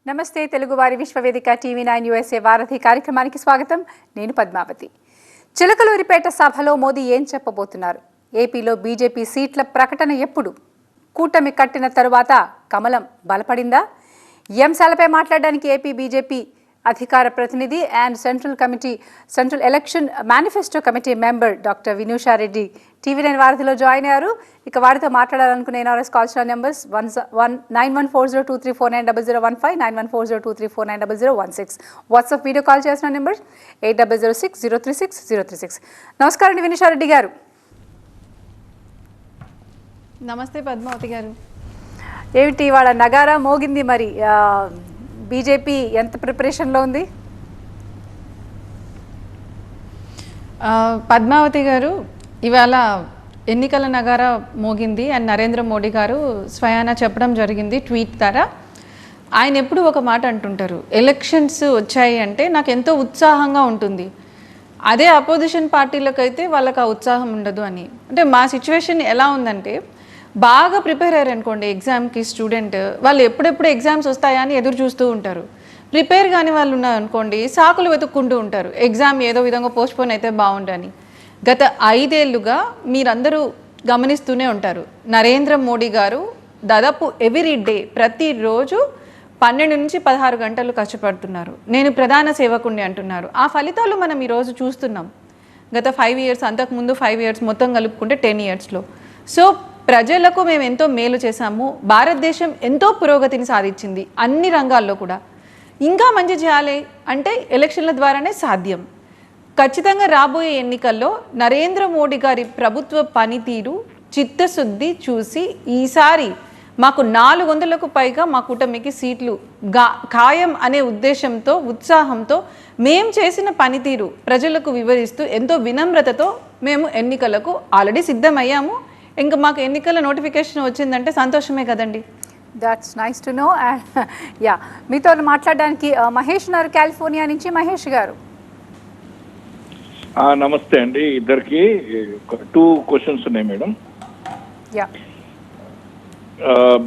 నమస్తే తెలుగువారి విశ్వవేదిక TV9 USA వారధి కార్యక్రమానికి స్వాగతం. నేను పద్మావతి. చిలకలూరిపేట సభలో మోదీ ఏం చెప్పబోతున్నారు? ఏపీలో బీజేపీ సీట్ల ప్రకటన ఎప్పుడు? కూటమి కట్టిన తరువాత కమలం బలపడిందా? ఈ అంశాలపై మాట్లాడడానికి ఏపీ బీజేపీ అధికార ప్రతినిధి and central election manifesto committee member doctor Vinusha Reddy TV nine వారధిలో జాయిన్ అయ్యారు. ఇక వారితో మాట్లాడాలనుకునే NRIs calls numbers 914023490015, 914023490016. WhatsApp video call చేసిన నెంబర్ 8006036036. నమస్కారం అండి వినూషారెడ్డి గారు. నమస్తే పద్మావతి గారు. ఏమిటి ఇవాళ నగారా మోగింది, మరి బీజేపీ ఎంత ప్రిపరేషన్లో ఉంది? పద్మావతి గారు, ఇవాళ ఎన్నికల నగారా మోగింది అండ్ నరేంద్ర మోడీ గారు స్వయానా చెప్పడం జరిగింది ట్వీట్ ద్వారా. ఆయన ఎప్పుడు ఒక మాట అంటుంటారు, ఎలక్షన్స్ వచ్చాయి అంటే నాకు ఎంతో ఉత్సాహంగా ఉంటుంది, అదే అపోజిషన్ పార్టీలకైతే వాళ్ళకి ఆ ఉత్సాహం ఉండదు అని. అంటే మా సిచ్యువేషన్ ఎలా ఉందంటే, బాగా ప్రిపేర్ అయ్యారు అనుకోండి ఎగ్జామ్కి స్టూడెంట్, వాళ్ళు ఎప్పుడెప్పుడు ఎగ్జామ్స్ వస్తాయా అని ఎదురు చూస్తూ ఉంటారు. ప్రిపేర్ కాని వాళ్ళు ఉన్నారు అనుకోండి, సాకులు వెతుక్కుంటూ ఉంటారు, ఎగ్జామ్ ఏదో విధంగా పోస్ట్పోన్ అయితే బాగుండని. గత 5 ఏళ్లుగా మీరందరూ గమనిస్తూనే ఉంటారు, నరేంద్ర మోడీ గారు దాదాపు ఎవ్రీ డే ప్రతిరోజు 12 నుంచి 16 గంటలు కష్టపడుతున్నారు. నేను ప్రధాన సేవకుణ్ణి అంటున్నారు. ఆ ఫలితాలు మనం ఈరోజు చూస్తున్నాం. గత 5 ఇయర్స్, అంతకుముందు 5 ఇయర్స్ మొత్తం కలుపుకుంటే 10 ఇయర్స్లో. సో ప్రజలకు మేము ఎంతో మేలు చేశాము, భారతదేశం ఎంతో పురోగతిని సాధించింది అన్ని రంగాల్లో కూడా. ఇంకా మంచి చేయాలి అంటే ఎలక్షన్ల ద్వారానే సాధ్యం. ఖచ్చితంగా రాబోయే ఎన్నికల్లో నరేంద్ర మోడీ గారి ప్రభుత్వ పనితీరు, చిత్తశుద్ధి చూసి ఈసారి మాకు 400కు పైగా మా కూటమికి సీట్లు ఖాయం అనే ఉద్దేశంతో, ఉత్సాహంతో మేము చేసిన పనితీరు ప్రజలకు వివరిస్తూ ఎంతో వినమ్రతతో మేము ఎన్నికలకు ఆల్రెడీ సిద్ధమయ్యాము. ఇంకా మాకు ఎన్నికల నోటిఫికేషన్ వచ్చిందంటే సంతోషమే కదండి. That's nice to know. Yeah, మీతో మాట్లాడడానికి మహేష్ ఉన్నారు కాలిఫోర్నియా నుంచి. మహేష్ గారు నమస్తే అండి. ఇద్దరికి 2 క్వశ్చన్స్ ఉన్నాయి madam. Yeah,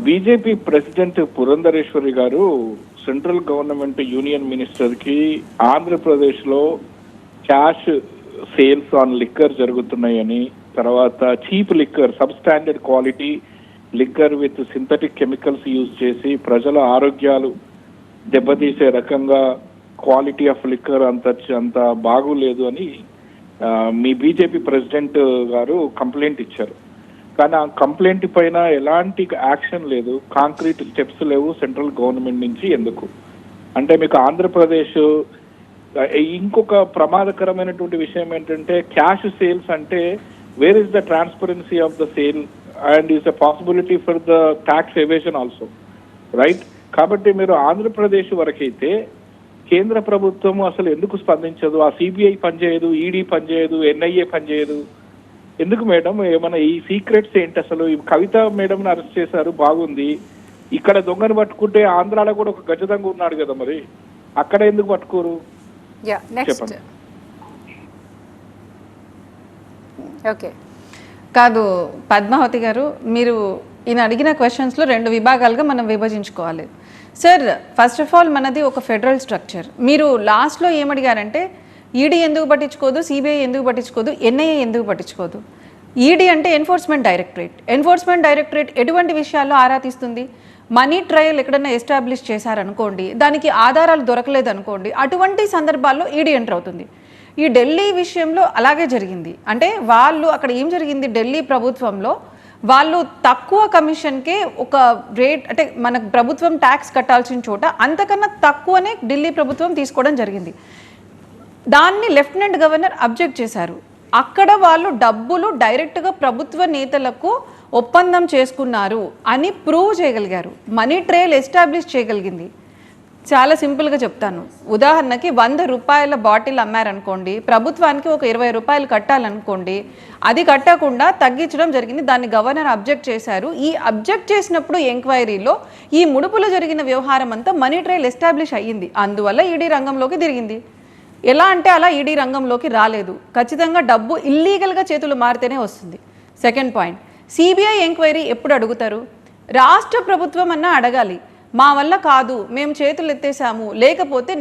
BJP president Purandeswari గారు సెంట్రల్ గవర్నమెంట్ యూనియన్ మినిస్టర్కి ఆంధ్రప్రదేశ్లో క్యాష్ సేల్స్ ఆన్ లిక్కర్ జరుగుతున్నాయని, తర్వాత cheap liquor, sub standard quality liquor with synthetic chemicals use చేసి ప్రజల ఆరోగ్యాలు దెబ్బతీసే రకంగా క్వాలిటీ ఆఫ్ లిక్కర్ అంత బాగులేదు అని మీ బీజేపీ ప్రెసిడెంట్ గారు కంప్లైంట్ ఇచ్చారు. కానీ ఆ కంప్లైంట్ పైన ఎలాంటి యాక్షన్ లేదు, కాంక్రీట్ స్టెప్స్ లేవు సెంట్రల్ గవర్నమెంట్ నుంచి. ఎందుకు అంటే మీకు ఆంధ్రప్రదేశ్ ఇంకొక ప్రమాదకరమైనటువంటి విషయం ఏంటంటే, క్యాష్ సేల్స్ అంటే where is the transparency of the sale and is a possibility for the tax evasion also, right? కాబట్టి మీరు ఆంధ్రప్రదేశ్ వరకైతే కేంద్ర ప్రభుత్వం అసలు ఎందుకు స్పందించదు? ఆ సిబిఐ పనిచేయదు, ఈడీ పనిచేయదు, ఎన్ఐఏ పనిచేయదు ఎందుకు మేడం? ఏమైనా ఈ సీక్రెట్స్ ఏంటి అసలు? కవిత మేడంని అరెస్ట్ చేశారు, బాగుంది. ఇక్కడ దొంగను పట్టుకుంటే ఆంధ్రాలో కూడా ఒక గజదంగా ఉన్నాడు కదా, మరి అక్కడ ఎందుకు పట్టుకోరు? చెప్పండి. ఓకే, కాదు పద్మావతి గారు, మీరు ఈయన అడిగిన క్వశ్చన్స్లో 2 విభాగాలుగా మనం విభజించుకోవాలి. సార్, ఫస్ట్ ఆఫ్ ఆల్ మనది ఒక ఫెడరల్ స్ట్రక్చర్. మీరు లాస్ట్లో ఏమడిగారంటే ఈడీ ఎందుకు పట్టించుకోదు, సిబిఐ ఎందుకు పట్టించుకోదు, ఎన్ఐఏ ఎందుకు పట్టించుకోదు? ఈడీ అంటే ఎన్ఫోర్స్మెంట్ డైరెక్టరేట్. ఎన్ఫోర్స్మెంట్ డైరెక్టరేట్ ఎటువంటి విషయాల్లో ఆరా తీస్తుంది? మనీ ట్రయల్ ఎక్కడన్నా ఎస్టాబ్లిష్ చేశారనుకోండి, దానికి ఆధారాలు దొరకలేదు అనుకోండి, అటువంటి సందర్భాల్లో ఈడీ ఎంటర్ అవుతుంది. ఈ ఢిల్లీ విషయంలో అలాగే జరిగింది. అంటే వాళ్ళు అక్కడ ఏం జరిగింది, ఢిల్లీ ప్రభుత్వంలో వాళ్ళు తక్కువ కమిషన్కే ఒక రేట్, అంటే మన ప్రభుత్వం ట్యాక్స్ కట్టాల్సిన చోట అంతకన్నా తక్కువనే ఢిల్లీ ప్రభుత్వం తీసుకోవడం జరిగింది. దాన్ని లెఫ్టినెంట్ గవర్నర్ అబ్జెక్ట్ చేశారు. అక్కడ వాళ్ళు డబ్బులు డైరెక్ట్గా ప్రభుత్వ నేతలకు ఒప్పందం చేసుకున్నారు అని ప్రూవ్ చేయగలిగారు. మనీ ట్రయల్ ఎస్టాబ్లిష్ చేయగలిగింది. చాలా సింపుల్గా చెప్తాను. ఉదాహరణకి 100 రూపాయల బాటిల్ అమ్మారనుకోండి, ప్రభుత్వానికి ఒక 20 రూపాయలు కట్టాలనుకోండి, అది కట్టకుండా తగ్గించడం జరిగింది. దాన్ని గవర్నర్ అబ్జెక్ట్ చేశారు. ఈ అబ్జెక్ట్ చేసినప్పుడు ఎంక్వైరీలో ఈ ముడుపులో జరిగిన వ్యవహారం అంతా మనీ ట్రయల్ ఎస్టాబ్లిష్ అయ్యింది. అందువల్ల ఈడీ రంగంలోకి దిగింది. ఎలా అంటే అలా ఈడీ రంగంలోకి రాలేదు. ఖచ్చితంగా డబ్బు ఇల్లీగల్గా చేతులు మారితేనే వస్తుంది. సెకండ్ పాయింట్, సిబిఐ ఎంక్వైరీ ఎప్పుడు అడుగుతారు? రాష్ట్ర ప్రభుత్వం అన్నా అడగాలి. మా వల్ల కాదు, మేము చేతులు ఎత్తేసాము, లేకపోతే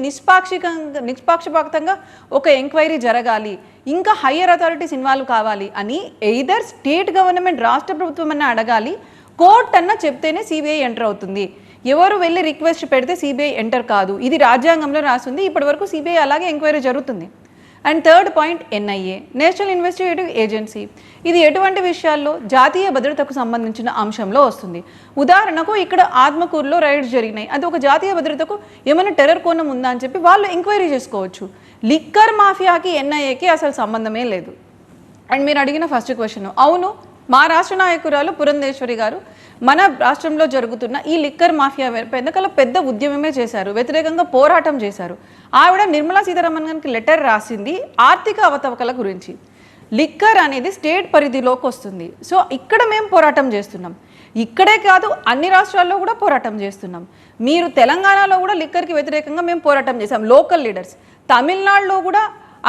నిష్పాక్షపాతంగా ఒక ఎంక్వైరీ జరగాలి, ఇంకా హయ్యర్ అథారిటీస్ ఇన్వాల్వ్ కావాలి అని ఎయిదర్ స్టేట్ గవర్నమెంట్ రాష్ట్ర ప్రభుత్వం అన్న అడగాలి, కోర్ట్ అన్న చెప్తేనే సిబిఐ ఎంటర్ అవుతుంది. ఎవరు వెళ్ళి రిక్వెస్ట్ పెడితే సిబిఐ ఎంటర్ కాదు. ఇది రాజ్యాంగంలో రాస్తుంది. ఇప్పటి వరకు సిబిఐ అలాగే ఎంక్వైరీ జరుగుతుంది. And third point NIA, national investigative agency. ఇది ఎటువంటి విషయాల్లో జాతీయ భద్రతకు సంబంధించిన అంశంలో వస్తుంది. ఉదాహరణకు ఇక్కడ ఆత్మకూరులో రైడ్స్ జరిగినాయి, అది ఒక జాతీయ భద్రతకు ఏమైనా టెర్రర్ కోణం ఉందా అని చెప్పి వాళ్ళు ఎంక్వైరీ చేసుకోవచ్చు. లిక్కర్ మాఫియాకి ఎన్ఐఏకి అసలు సంబంధమే లేదు. అండ్ మీరు అడిగిన ఫస్ట్ క్వశ్చన్, అవును, మా రాష్ట్ర నాయకురాలు పురంధేశ్వరి గారు మన రాష్ట్రంలో జరుగుతున్న ఈ లిక్కర్ మాఫియా వెనకాల పెద్ద ఉద్యమమే చేశారు, వ్యతిరేకంగా పోరాటం చేశారు. ఆవిడ నిర్మలా సీతారామన్ గారికి లెటర్ రాసింది ఆర్థిక అవతవకల గురించి. లిక్కర్ అనేది స్టేట్ పరిధిలోకి వస్తుంది. సో ఇక్కడ మేము పోరాటం చేస్తున్నాం. ఇక్కడే కాదు, అన్ని రాష్ట్రాల్లో కూడా పోరాటం చేస్తున్నాం. మీరు తెలంగాణలో కూడా లిక్కర్కి వ్యతిరేకంగా మేము పోరాటం చేసాం, లోకల్ లీడర్స్. తమిళనాడులో కూడా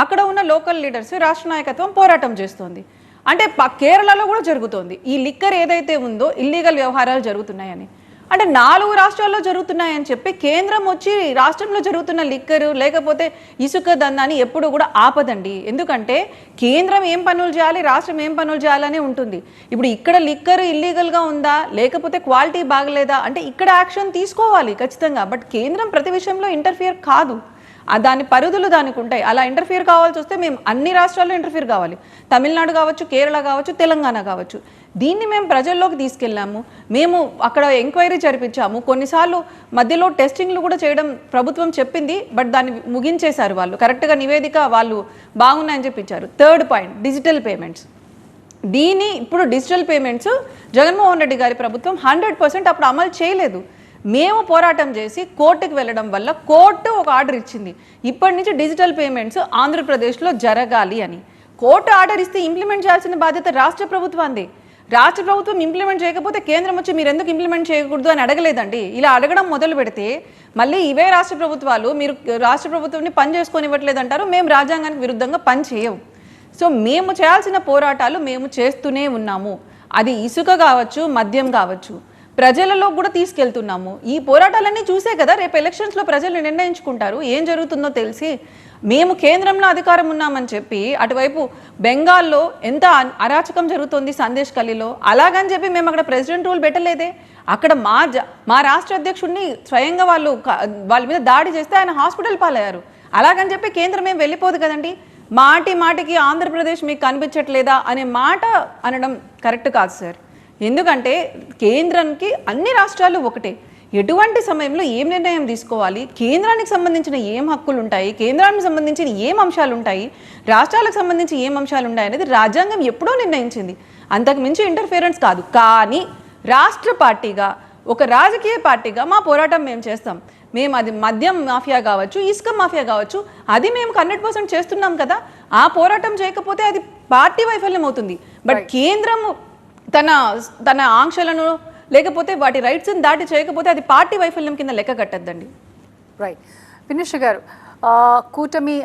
అక్కడ ఉన్న లోకల్ లీడర్స్ రాష్ట్ర నాయకత్వం పోరాటం చేస్తుంది. అంటే కేరళలో కూడా జరుగుతోంది. ఈ లిక్కర్ ఏదైతే ఉందో ఇల్లీగల్ వ్యవహారాలు జరుగుతున్నాయని, అంటే 4 రాష్ట్రాల్లో జరుగుతున్నాయని చెప్పి కేంద్రం వచ్చి రాష్ట్రంలో జరుగుతున్న లిక్కరు లేకపోతే ఇసుక దందాన్ని ఎప్పుడు కూడా ఆపదండి. ఎందుకంటే కేంద్రం ఏం పనులు చేయాలి, రాష్ట్రం ఏం పనులు చేయాలని ఉంటుంది. ఇప్పుడు ఇక్కడ లిక్కర్ ఇల్లీగల్గా ఉందా, లేకపోతే క్వాలిటీ బాగలేదా అంటే ఇక్కడ యాక్షన్ తీసుకోవాలి ఖచ్చితంగా. బట్ కేంద్రం ప్రతి విషయంలో ఇంటర్ఫియర్ కాదు. దాని పరిధులు దానికి ఉంటాయి. అలా ఇంటర్ఫియర్ కావాల్సి వస్తే మేము అన్ని రాష్ట్రాల్లో ఇంటర్ఫియర్ కావాలి. తమిళనాడు కావచ్చు, కేరళ కావచ్చు, తెలంగాణ కావచ్చు. దీన్ని మేము ప్రజల్లోకి తీసుకెళ్ళాము. మేము అక్కడ ఎంక్వైరీ జరిపించాము. కొన్నిసార్లు మధ్యలో టెస్టింగ్లు కూడా చేయడం ప్రభుత్వం చెప్పింది, బట్ దాన్ని ముగించేశారు వాళ్ళు. కరెక్ట్గా నివేదిక వాళ్ళు బాగున్నాయని చెప్పించారు. Third point, digital payments. ఇప్పుడు డిజిటల్ పేమెంట్స్ జగన్మోహన్ రెడ్డి గారి ప్రభుత్వం 100% అప్పుడు అమలు చేయలేదు. మేము పోరాటం చేసి కోర్టుకు వెళ్ళడం వల్ల కోర్టు ఒక ఆర్డర్ ఇచ్చింది, ఇప్పటి నుంచి డిజిటల్ పేమెంట్స్ ఆంధ్రప్రదేశ్లో జరగాలి అని. కోర్టు ఆర్డర్ ఇస్తే ఇంప్లిమెంట్ చేయాల్సిన బాధ్యత రాష్ట్ర ప్రభుత్వాన్ని. రాష్ట్ర ప్రభుత్వం ఇంప్లిమెంట్ చేయకపోతే కేంద్రం వచ్చి మీరు ఎందుకు ఇంప్లిమెంట్ చేయకూడదు అని అడగలేదండి. ఇలా అడగడం మొదలు పెడితే మళ్ళీ ఇవే రాష్ట్ర ప్రభుత్వాలు మీరు రాష్ట్ర ప్రభుత్వాన్ని పని చేసుకొని ఇవ్వట్లేదు అంటారు, మేము రాజ్యాంగానికి విరుద్ధంగా పని చేయము. సో మేము చేయాల్సిన పోరాటాలు మేము చేస్తూనే ఉన్నాము. అది ఇసుక కావచ్చు, మద్యం కావచ్చు, ప్రజలలో కూడా తీసుకెళ్తున్నాము. ఈ పోరాటాలన్నీ చూసే కదా రేపు ఎలక్షన్స్లో ప్రజలు నిర్ణయించుకుంటారు ఏం జరుగుతుందో తెలిసి. మేము కేంద్రంలో అధికారం ఉన్నామని చెప్పి అటువైపు బెంగాల్లో ఎంత అరాచకం జరుగుతుంది సందేశ్ ఖలీలో, అలాగని చెప్పి మేము అక్కడ ప్రెసిడెంట్ రూల్ పెట్టలేదే. అక్కడ మా రాష్ట్ర అధ్యక్షుడిని స్వయంగా వాళ్ళ మీద దాడి చేస్తే ఆయన హాస్పిటల్ పాలయ్యారు. అలాగని చెప్పి కేంద్రం ఏం వెళ్ళిపోదు కదండి. మాటికి ఆంధ్రప్రదేశ్ మీకు కనిపించట్లేదా అనే మాట అనడం కరెక్ట్ కాదు సార్. ఎందుకంటే కేంద్రానికి అన్ని రాష్ట్రాలు ఒకటే. ఎటువంటి సమయంలో ఏం నిర్ణయం తీసుకోవాలి, కేంద్రానికి సంబంధించిన ఏం హక్కులు ఉంటాయి, కేంద్రానికి సంబంధించిన ఏం అంశాలు ఉంటాయి, రాష్ట్రాలకు సంబంధించి ఏం అంశాలు ఉంటాయి అనేది రాజ్యాంగం ఎప్పుడో నిర్ణయించింది. అంతకు మించి ఇంటర్ఫియరెన్స్ కాదు. కానీ రాష్ట్ర పార్టీగా, ఒక రాజకీయ పార్టీగా మా పోరాటం మేము చేస్తాం. మేము అది మద్యం మాఫియా కావచ్చు, ఇసుక మాఫియా కావచ్చు, అది మేము 100% చేస్తున్నాం కదా. ఆ పోరాటం చేయకపోతే అది పార్టీ వైఫల్యం అవుతుంది. బట్ కేంద్రం తన ఆంక్షలను లేకపోతే వాటి రైట్స్ని దాటి చేయకపోతే అది పార్టీ వైఫల్యం కింద లెక్క కట్టద్దండి. రైట్. వినుష గారు, కూటమి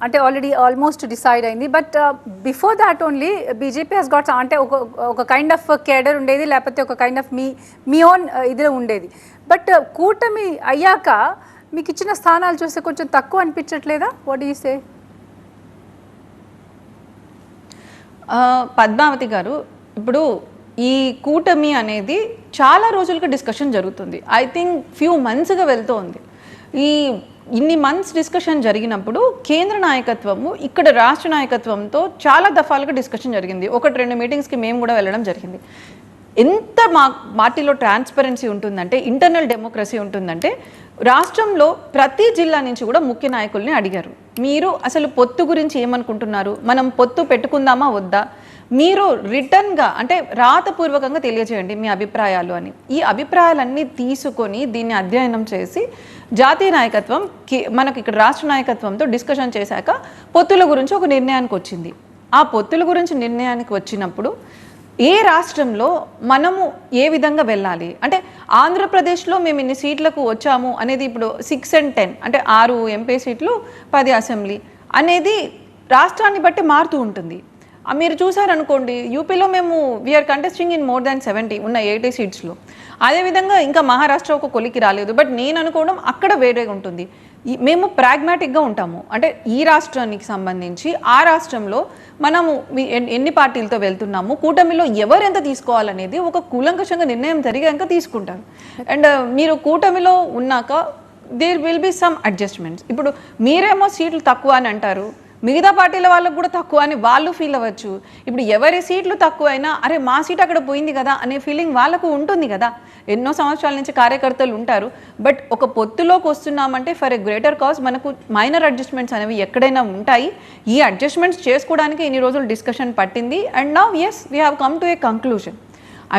అంటే ఆల్రెడీ ఆల్మోస్ట్ డిసైడ్ అయింది, but before that only BJP has got అంటే ఒక కైండ్ ఆఫ్ కేడర్ ఉండేది, లేకపోతే ఒక కైండ్ ఆఫ్ మీ ఓన్ ఇదిలో ఉండేది. బట్ కూటమి అయ్యాక మీకు ఇచ్చిన స్థానాలు చూస్తే కొంచెం తక్కువ అనిపించట్లేదా? What you say? పద్మావతి గారు, ఇప్పుడు ఈ కూటమి అనేది చాలా రోజులుగా డిస్కషన్ జరుగుతుంది. ఐ థింక్ ఫ్యూ మంత్స్గా వెళ్తోంది. ఇన్ని మంత్స్ డిస్కషన్ జరిగినప్పుడు కేంద్ర నాయకత్వము ఇక్కడ రాష్ట్ర నాయకత్వంతో చాలా దఫాలుగా డిస్కషన్ జరిగింది. 1-2 మీటింగ్స్కి మేము కూడా వెళ్ళడం జరిగింది. ఎంత పార్టీలో ట్రాన్స్పరెన్సీ ఉంటుందంటే, ఇంటర్నల్ డెమోక్రసీ ఉంటుందంటే, రాష్ట్రంలో ప్రతి జిల్లా నుంచి కూడా ముఖ్య నాయకుల్ని అడిగారు, మీరు అసలు పొత్తు గురించి ఏమనుకుంటున్నారు, మనం పొత్తు పెట్టుకుందామా వద్దా, మీరు రిటర్న్గా అంటే రాతపూర్వకంగా తెలియజేయండి మీ అభిప్రాయాలు అని. ఈ అభిప్రాయాలన్నీ తీసుకొని దీన్ని అధ్యయనం చేసి జాతీయ నాయకత్వం మనకి ఇక్కడ రాష్ట్ర నాయకత్వంతో డిస్కషన్ చేశాక పొత్తుల గురించి ఒక నిర్ణయానికి వచ్చింది. ఆ పొత్తుల గురించి నిర్ణయానికి వచ్చినప్పుడు ఏ రాష్ట్రంలో మనము ఏ విధంగా వెళ్ళాలి అంటే, ఆంధ్రప్రదేశ్లో మేము ఇన్ని సీట్లకు వచ్చాము అనేది ఇప్పుడు 6 and 10 అంటే 6 ఎంపీ సీట్లు 10 అసెంబ్లీ అనేది రాష్ట్రాన్ని బట్టి మారుతూ ఉంటుంది. మీరు చూసారనుకోండి, యూపీలో మేము we're contesting in more than 70 ఉన్న 80 సీట్స్లో. అదేవిధంగా ఇంకా మహారాష్ట్ర ఒక కొలికి రాలేదు. బట్ నేను అనుకోవడం అక్కడ వేరేగా ఉంటుంది. మేము ప్రాగ్మాటిక్గా ఉంటాము. అంటే ఈ రాష్ట్రానికి సంబంధించి ఆ రాష్ట్రంలో మనము ఎన్ని పార్టీలతో వెళ్తున్నాము, కూటమిలో ఎవరు ఎంత తీసుకోవాలనేది ఒక కూలంకషంగా నిర్ణయం జరిగాక తీసుకుంటారు. అండ్ మీరు కూటమిలో ఉన్నాక there will be some adjustments. ఇప్పుడు మీరేమో సీట్లు తక్కువ అని అంటారు, మిగతా పార్టీల వాళ్ళకు కూడా తక్కువ అని వాళ్ళు ఫీల్ అవ్వచ్చు. ఇప్పుడు ఎవరి సీట్లు తక్కువైనా అరే మా సీట్ అక్కడ పోయింది కదా అనే ఫీలింగ్ వాళ్ళకు ఉంటుంది కదా. ఎన్నో సంవత్సరాల నుంచి కార్యకర్తలు ఉంటారు. బట్ ఒక పొత్తులోకి వస్తున్నామంటే ఫర్ ఎ గ్రేటర్ కాజ్ మనకు మైనర్ అడ్జస్ట్మెంట్స్ అనేవి ఎక్కడైనా ఉంటాయి. ఈ అడ్జస్ట్మెంట్స్ చేసుకోవడానికి ఇన్ని రోజులు డిస్కషన్ పట్టింది. And now as we have come to a conclusion.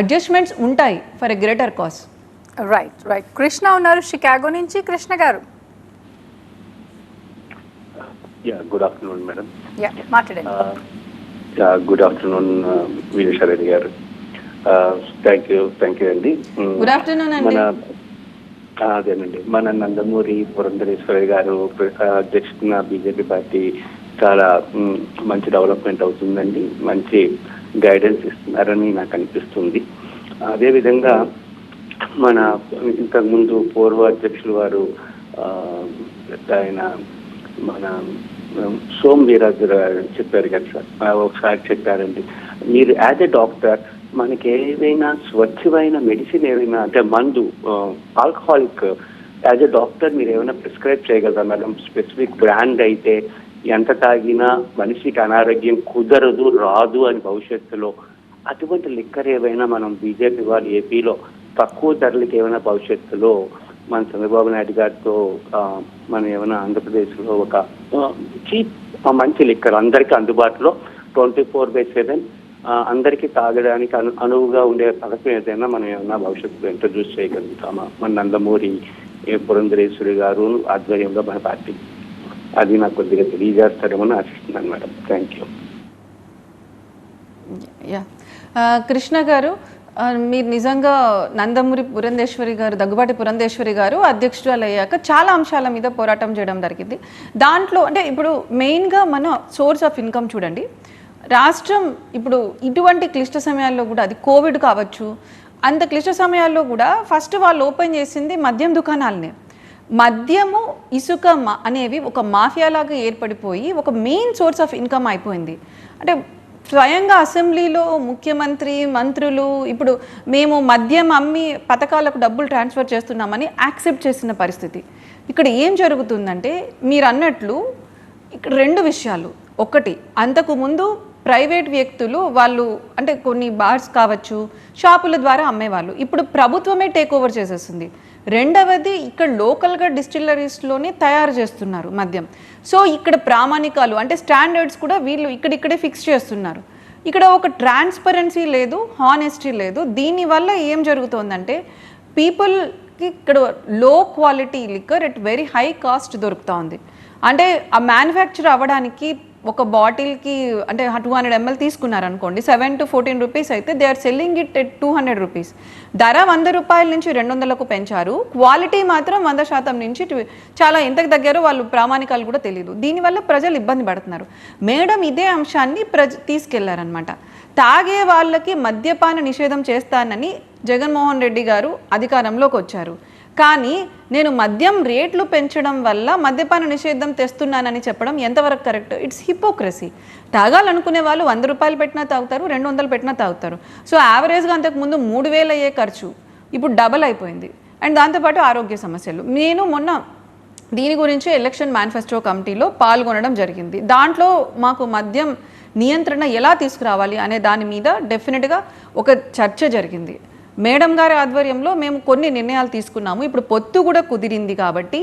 Adjustments ఉంటాయి for a greater cause. Right. Krishna ఉన్నారు షికాగో నుంచి. కృష్ణ గారు, గుడ్ ఆఫ్టర్నూన్ మేడం. మాట్లాడండి. గుడ్ ఆఫ్టర్నూన్ వీరేశ్వరరెడ్డి గారు. థ్యాంక్ యూ అండి. గుడ్ ఆఫ్టర్నూన్ అండి. అదేనండి, మన నందమూరి పురంధరేశ్వరి గారు అధ్యక్షున బీజేపీ పార్టీ చాలా మంచి డెవలప్మెంట్ అవుతుందండి, మంచి గైడెన్స్ ఇస్తున్నారని నాకు అనిపిస్తుంది. అదేవిధంగా మన ఇంతకుముందు పూర్వ అధ్యక్షులు వారు ఆయన మన సోమ్ వీరాజు చెప్పారు కదా సార్, ఒకసారి చెప్పారండి, మీరు యాజ్ ఎ డాక్టర్ మనకి ఏదైనా స్వచ్ఛమైన మెడిసిన్ ఏదైనా అంటే మందు ఆల్కహాలిక్ యాజ్ ఎ డాక్టర్ మీరు ఏమైనా ప్రిస్క్రైబ్ చేయగలరా మేడం? స్పెసిఫిక్ బ్రాండ్ అయితే ఎంత తాగినా మనిషికి అనారోగ్యం కుదరదు రాదు అని భవిష్యత్తులో అటువంటి లిక్కర్ ఏవైనా మనం బీజేపీ వాళ్ళు ఏపీలో తక్కువ ధరలకి ఏమైనా భవిష్యత్తులో మన చంద్రబాబు నాయుడు గారితో మనం ఏమైనా ఆంధ్రప్రదేశ్లో ఒక చీప్ మంచి లిక్కర్ అందరికీ అందుబాటులో 24/7 అందరికీ తాగడానికి అనువుగా ఉండే పథకం ఏదైనా మనం ఏమైనా భవిష్యత్తులో ఇంట్రడ్యూస్ చేయగలుగుతామా మన నందమూరి పురంధరేశ్వరి గారు ఆధ్వర్యంలో మన పార్టీ? అది నాకు కొద్దిగా తెలియజేస్తారేమో ఆశిస్తున్నాను మేడం. Thank you. కృష్ణ గారు, మీరు నిజంగా నందమూరి పురంధేశ్వరి గారు, దగ్గుబాటి పురంధేశ్వరి గారు అధ్యక్షురాలు అయ్యాక చాలా అంశాల మీద పోరాటం చేయడం జరిగింది. దాంట్లో అంటే ఇప్పుడు మెయిన్గా మన సోర్స్ ఆఫ్ ఇన్కమ్ చూడండి. రాష్ట్రం ఇప్పుడు ఇటువంటి క్లిష్ట సమయాల్లో కూడా, అది కోవిడ్ కావచ్చు, అంత క్లిష్ట సమయాల్లో కూడా ఫస్ట్ వాళ్ళు ఓపెన్ చేసింది మద్యం దుకాణాలనే. మద్యము, ఇసుక అనేవి ఒక మాఫియాలాగా ఏర్పడిపోయి ఒక మెయిన్ సోర్స్ ఆఫ్ ఇన్కమ్ అయిపోయింది. అంటే స్వయంగా అసెంబ్లీలో ముఖ్యమంత్రి, మంత్రులు ఇప్పుడు మేము మద్యం అమ్మి పథకాలకు డబ్బులు ట్రాన్స్ఫర్ చేస్తున్నామని యాక్సెప్ట్ చేసిన పరిస్థితి. ఇక్కడ ఏం జరుగుతుందంటే మీరు అన్నట్లు ఇక్కడ రెండు విషయాలు. ఒకటి, అంతకుముందు ప్రైవేట్ వ్యక్తులు వాళ్ళు అంటే కొన్ని బార్స్ కావచ్చు, షాపుల ద్వారా అమ్మేవాళ్ళు. ఇప్పుడు ప్రభుత్వమే టేక్ ఓవర్ చేసేస్తుంది. రెండవది, ఇక్కడ లోకల్గా డిస్టిలరీస్లోనే తయారు చేస్తున్నారు మద్యం. సో ఇక్కడ ప్రామాణికాలు అంటే స్టాండర్డ్స్ కూడా వీళ్ళు ఇక్కడిక్కడే ఫిక్స్ చేస్తున్నారు. ఇక్కడ ఒక ట్రాన్స్పరెన్సీ లేదు, హానెస్టీ లేదు. దీనివల్ల ఏం జరుగుతుందంటే పీపుల్కి ఇక్కడ లో quality liquor at very high cost దొరుకుతూ ఉంది. అంటే ఆ మ్యానుఫ్యాక్చర్ అవ్వడానికి ఒక బాటిల్కి అంటే 200 ml తీసుకున్నారనుకోండి, 7 to 14 రూపీస్ అయితే they are selling it at 200 rupees. ధర 100 రూపాయల నుంచి 200కు పెంచారు. క్వాలిటీ మాత్రం 100% నుంచి చాలా ఎంతకు దగ్గర వాళ్ళు ప్రామాణికాలు కూడా తెలియదు. దీనివల్ల ప్రజలు ఇబ్బంది పడుతున్నారు. మేడం ఇదే అంశాన్ని తీసుకెళ్లారనమాట. తాగే వాళ్ళకి మద్యపాన నిషేధం చేస్తానని జగన్మోహన్ రెడ్డి గారు అధికారంలోకి వచ్చారు. కానీ నేను మద్యం రేట్లు పెంచడం వల్ల మద్యపాన నిషేధం తెస్తున్నానని చెప్పడం ఎంతవరకు కరెక్ట్? It's hypocrisy. తాగాలనుకునే వాళ్ళు 100 రూపాయలు పెట్టినా తాగుతారు, 200 పెట్టినా తాగుతారు. సో యావరేజ్గా అంతకుముందు 3000 అయ్యే ఖర్చు ఇప్పుడు డబల్ అయిపోయింది. అండ్ దాంతోపాటు ఆరోగ్య సమస్యలు. నేను మొన్న దీని గురించి ఎలక్షన్ మేనిఫెస్టో కమిటీలో పాల్గొనడం జరిగింది. దాంట్లో మాకు మద్యం నియంత్రణ ఎలా తీసుకురావాలి అనే దాని మీద డెఫినెట్గా ఒక చర్చ జరిగింది. మేడం గారి ఆధ్వర్యంలో మేము కొన్ని నిర్ణయాలు తీసుకున్నాము. ఇప్పుడు పొత్తు కూడా కుదిరింది కాబట్టి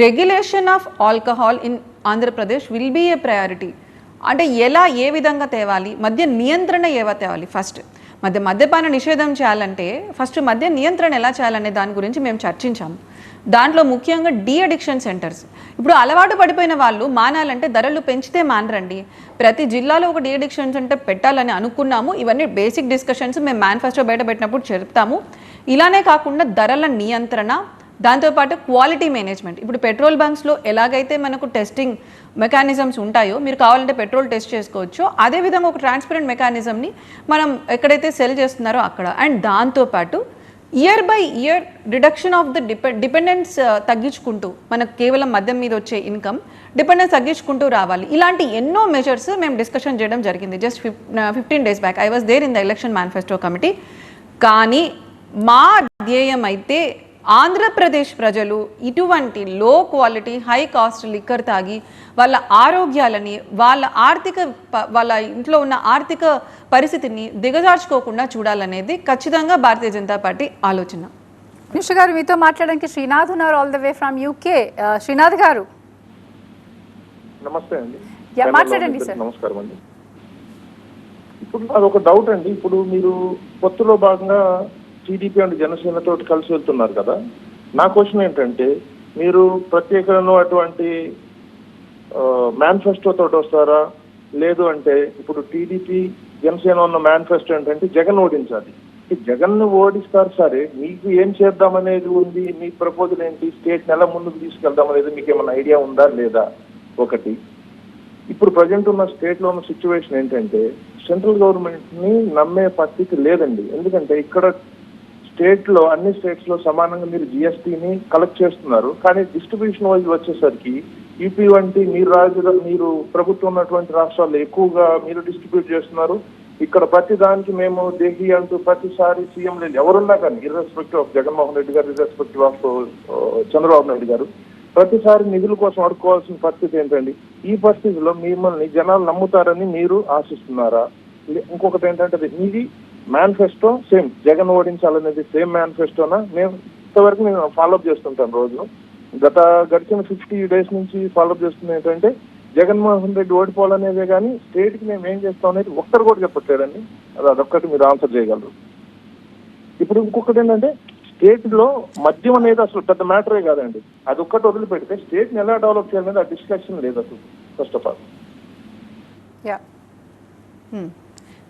regulation of alcohol in Andhra Pradesh will be a priority. అంటే ఏ విధంగా తేవాలి, మద్య నియంత్రణ తేవాలి. ఫస్ట్ మద్యపాన నిషేధం చేయాలంటే ఫస్ట్ మద్య నియంత్రణ ఎలా చేయాలనే దాని గురించి మేము చర్చించాము. దాంట్లో ముఖ్యంగా డీ అడిక్షన్ సెంటర్స్. ఇప్పుడు అలవాటు పడిపోయిన వాళ్ళు మానాలంటే ధరలు పెంచితే మానరండి. ప్రతి జిల్లాలో ఒక డీ అడిక్షన్ సెంటర్ పెట్టాలని అనుకున్నాము. ఇవన్నీ బేసిక్ డిస్కషన్స్ మేము మేనిఫెస్టో బయట పెట్టినప్పుడు చెప్తాము. ఇలానే కాకుండా ధరల నియంత్రణ, దాంతోపాటు క్వాలిటీ మేనేజ్మెంట్. ఇప్పుడు పెట్రోల్ బంక్స్లో ఎలాగైతే మనకు టెస్టింగ్ మెకానిజమ్స్ ఉంటాయో, మీరు కావాలంటే పెట్రోల్ టెస్ట్ చేసుకోవచ్చు, అదేవిధంగా ఒక ట్రాన్స్పరెంట్ మెకానిజంని మనం ఎక్కడైతే సెల్ చేస్తున్నారో అక్కడ. అండ్ దాంతోపాటు year by year reduction of the dependence తగ్గించుకుంటూ, మనకు కేవలం మద్యం మీద వచ్చే ఇన్కమ్ డిపెండెన్స్ తగ్గించుకుంటూ రావాలి. ఇలాంటి ఎన్నో మెజర్స్ మేము డిస్కషన్ చేయడం జరిగింది. Just 15 days back I was there in the election manifesto committee. కానీ మా ధ్యేయం అయితే ఆంధ్రప్రదేశ్ ప్రజలు ఇటువంటి లో క్వాలిటీ హై కాస్ట్ లిక్కర్ తాగి వాళ్ళ ఆరోగ్యాలని, వాళ్ళ ఇంట్లో ఉన్న ఆర్థిక పరిస్థితిని దిగజార్చుకోకుండా చూడాలనేది ఖచ్చితంగా భారతీయ జనతా పార్టీ ఆలోచన. మినిస్టర్ గారు, మీతో మాట్లాడడానికి శ్రీనాథ్ ఉన్నారు all the way from UK. Srinath గారు నమస్తే అండి. మాట్లాడండి సార్. నమస్కారం అండి. ఇప్పుడు అదొక డౌట్ అండి. ఇప్పుడు మీరు పొత్తులో భాగంగా టీడీపీ అండ్ జనసేనతో కలిసి వెళ్తున్నారు కదా. నా క్వశ్చన్ ఏంటంటే, మీరు ప్రత్యేకంగా అటువంటి మేనిఫెస్టో తోటి వస్తారా, లేదు అంటే ఇప్పుడు టీడీపీ జనసేన ఉన్న మేనిఫెస్టో ఏంటంటే జగన్ ఓడించాలి. జగన్ ను ఓడిస్తారు సరే, మీకు ఏం చేద్దామనేది ఉంది, మీ ప్రపోజల్ ఏంటి, స్టేట్ నెల ముందుకు తీసుకెళ్దామనేది మీకు ఏమైనా ఐడియా ఉందా లేదా? ఒకటి. ఇప్పుడు ప్రజెంట్ ఉన్న స్టేట్ లో ఉన్న సిచ్యువేషన్ ఏంటంటే, సెంట్రల్ గవర్నమెంట్ ని నమ్మే పరిస్థితి లేదండి. ఎందుకంటే ఇక్కడ స్టేట్ లో అన్ని స్టేట్స్ లో సమానంగా మీరు జిఎస్టీని కలెక్ట్ చేస్తున్నారు, కానీ డిస్ట్రిబ్యూషన్ వైజ్ వచ్చేసరికి యూపీ వంటి మీరు ప్రభుత్వం ఉన్నటువంటి రాష్ట్రాల్లో ఎక్కువగా మీరు డిస్ట్రిబ్యూట్ చేస్తున్నారు. ఇక్కడ ప్రతి దానికి మేము దేహి అంటూ ప్రతిసారి సీఎం లేదు ఎవరున్నా కానీ, ఇర్రెస్పెక్టివ్ ఆఫ్ జగన్మోహన్ రెడ్డి గారు, ఇర్రెస్పెక్టివ్ ఆఫ్ చంద్రబాబు నాయుడు గారు, ప్రతిసారి నిధుల కోసం అడుక్కోవాల్సిన పరిస్థితి ఏంటండి? ఈ పరిస్థితిలో మిమ్మల్ని జనాలు నమ్ముతారని మీరు ఆశిస్తున్నారా? ఇంకొకటి ఏంటంటే, మీది మేనిఫెస్టో సేమ్ జగన్ ఓడించాలనేది సేమ్ మేనిఫెస్టోనా? మేము ఇంతవరకు నేను ఫాలోఅప్ చేస్తుంటాను రోజు. గడిచిన 50 days నుంచి ఫాలోఅప్ చేస్తుంది ఏంటంటే, జగన్మోహన్ రెడ్డి ఓడిపోవాలనేదే కానీ స్టేట్ కి మేము ఏం చేస్తాం అనేది ఒక్కరు కూడా చెప్పట్లేదండి. అదొక్కటి మీరు ఆన్సర్ చేయగలరు. ఇప్పుడు ఇంకొకటి ఏంటంటే, స్టేట్ లో మద్యం అనేది అసలు పెద్ద మ్యాటరే కాదండి. అది ఒక్కటి వదిలిపెడితే స్టేట్ ని ఎలా డెవలప్ చేయాలనేది ఆ డిస్కషన్ లేదు అసలు, ఫస్ట్ ఆఫ్ ఆల్.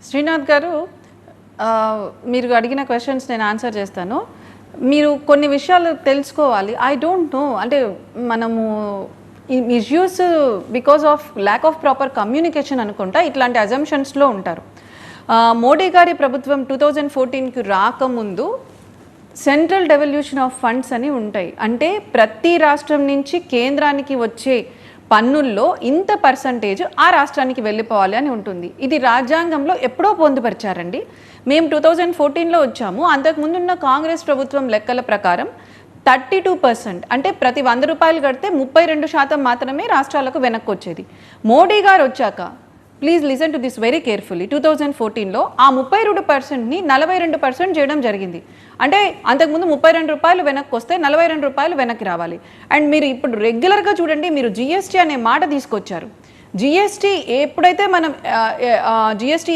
శ్రీనాథ్ గారు, మీరు అడిగిన క్వశ్చన్స్ నేను ఆన్సర్ చేస్తాను. మీరు కొన్ని విషయాలు తెలుసుకోవాలి. ఐ డోంట్ నో, అంటే మనము issues because of lack of proper communication అనుకుంటా ఇట్లాంటి అజంప్షన్స్లో ఉంటారు. మోడీ గారి ప్రభుత్వం 2014కి రాకముందు సెంట్రల్ డెవల్యూషన్ ఆఫ్ ఫండ్స్ అని ఉంటాయి. అంటే ప్రతి రాష్ట్రం నుంచి కేంద్రానికి వచ్చే పన్నుల్లో ఇంత పర్సంటేజ్ ఆ రాష్ట్రానికి వెళ్ళిపోవాలి అని ఉంటుంది. ఇది రాజ్యాంగంలో ఎప్పుడో పొందుపరిచారండి. మేము 2014లో వచ్చాము. అంతకుముందు ఉన్న కాంగ్రెస్ ప్రభుత్వం లెక్కల ప్రకారం 32%, అంటే ప్రతి 100 రూపాయలు కడితే 32% మాత్రమే రాష్ట్రాలకు వెనక్కి వచ్చేది. మోడీ గారు వచ్చాక, please listen to this very carefully, 2014లో ఆ 32%ని 42% చేయడం జరిగింది. అంటే అంతకుముందు 32 రూపాయలు వెనక్కి వస్తే 42 రూపాయలు వెనక్కి రావాలి. అండ్ మీరు ఇప్పుడు రెగ్యులర్గా చూడండి, మీరు జిఎస్టీ అనే మాట తీసుకొచ్చారు. జిఎస్టీ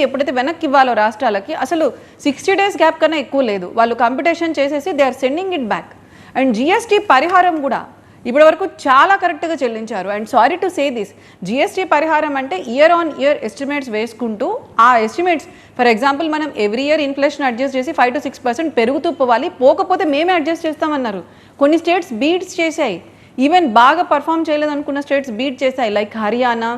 ఎప్పుడైతే వెనక్కి ఇవ్వాలో రాష్ట్రాలకి, అసలు 60 days గ్యాప్ కన్నా ఎక్కువ లేదు. వాళ్ళు కంపిటీషన్ చేసేసి they are sending it back. And GST పరిహారం కూడా ఇప్పటి వరకు చాలా కరెక్ట్గా చెల్లించారు. And sorry to say this, GST పరిహారం అంటే ఇయర్ ఆన్ ఇయర్ ఎస్టిమేట్స్ వేసుకుంటూ, ఆ ఎస్టిమేట్స్ ఫర్ ఎగ్జాంపుల్ మనం ఎవ్రీ ఇయర్ ఇన్ఫ్లేషన్ అడ్జస్ట్ చేసి 5 to 6% పెరుగుతూ పోవాలి, పోకపోతే మేమే అడ్జస్ట్ చేస్తామన్నారు. కొన్ని స్టేట్స్ బీట్స్ చేశాయి, ఈవెన్ బాగా పర్ఫామ్ చేయలేదు అనుకున్న స్టేట్స్ బీట్ చేశాయి, like Haryana,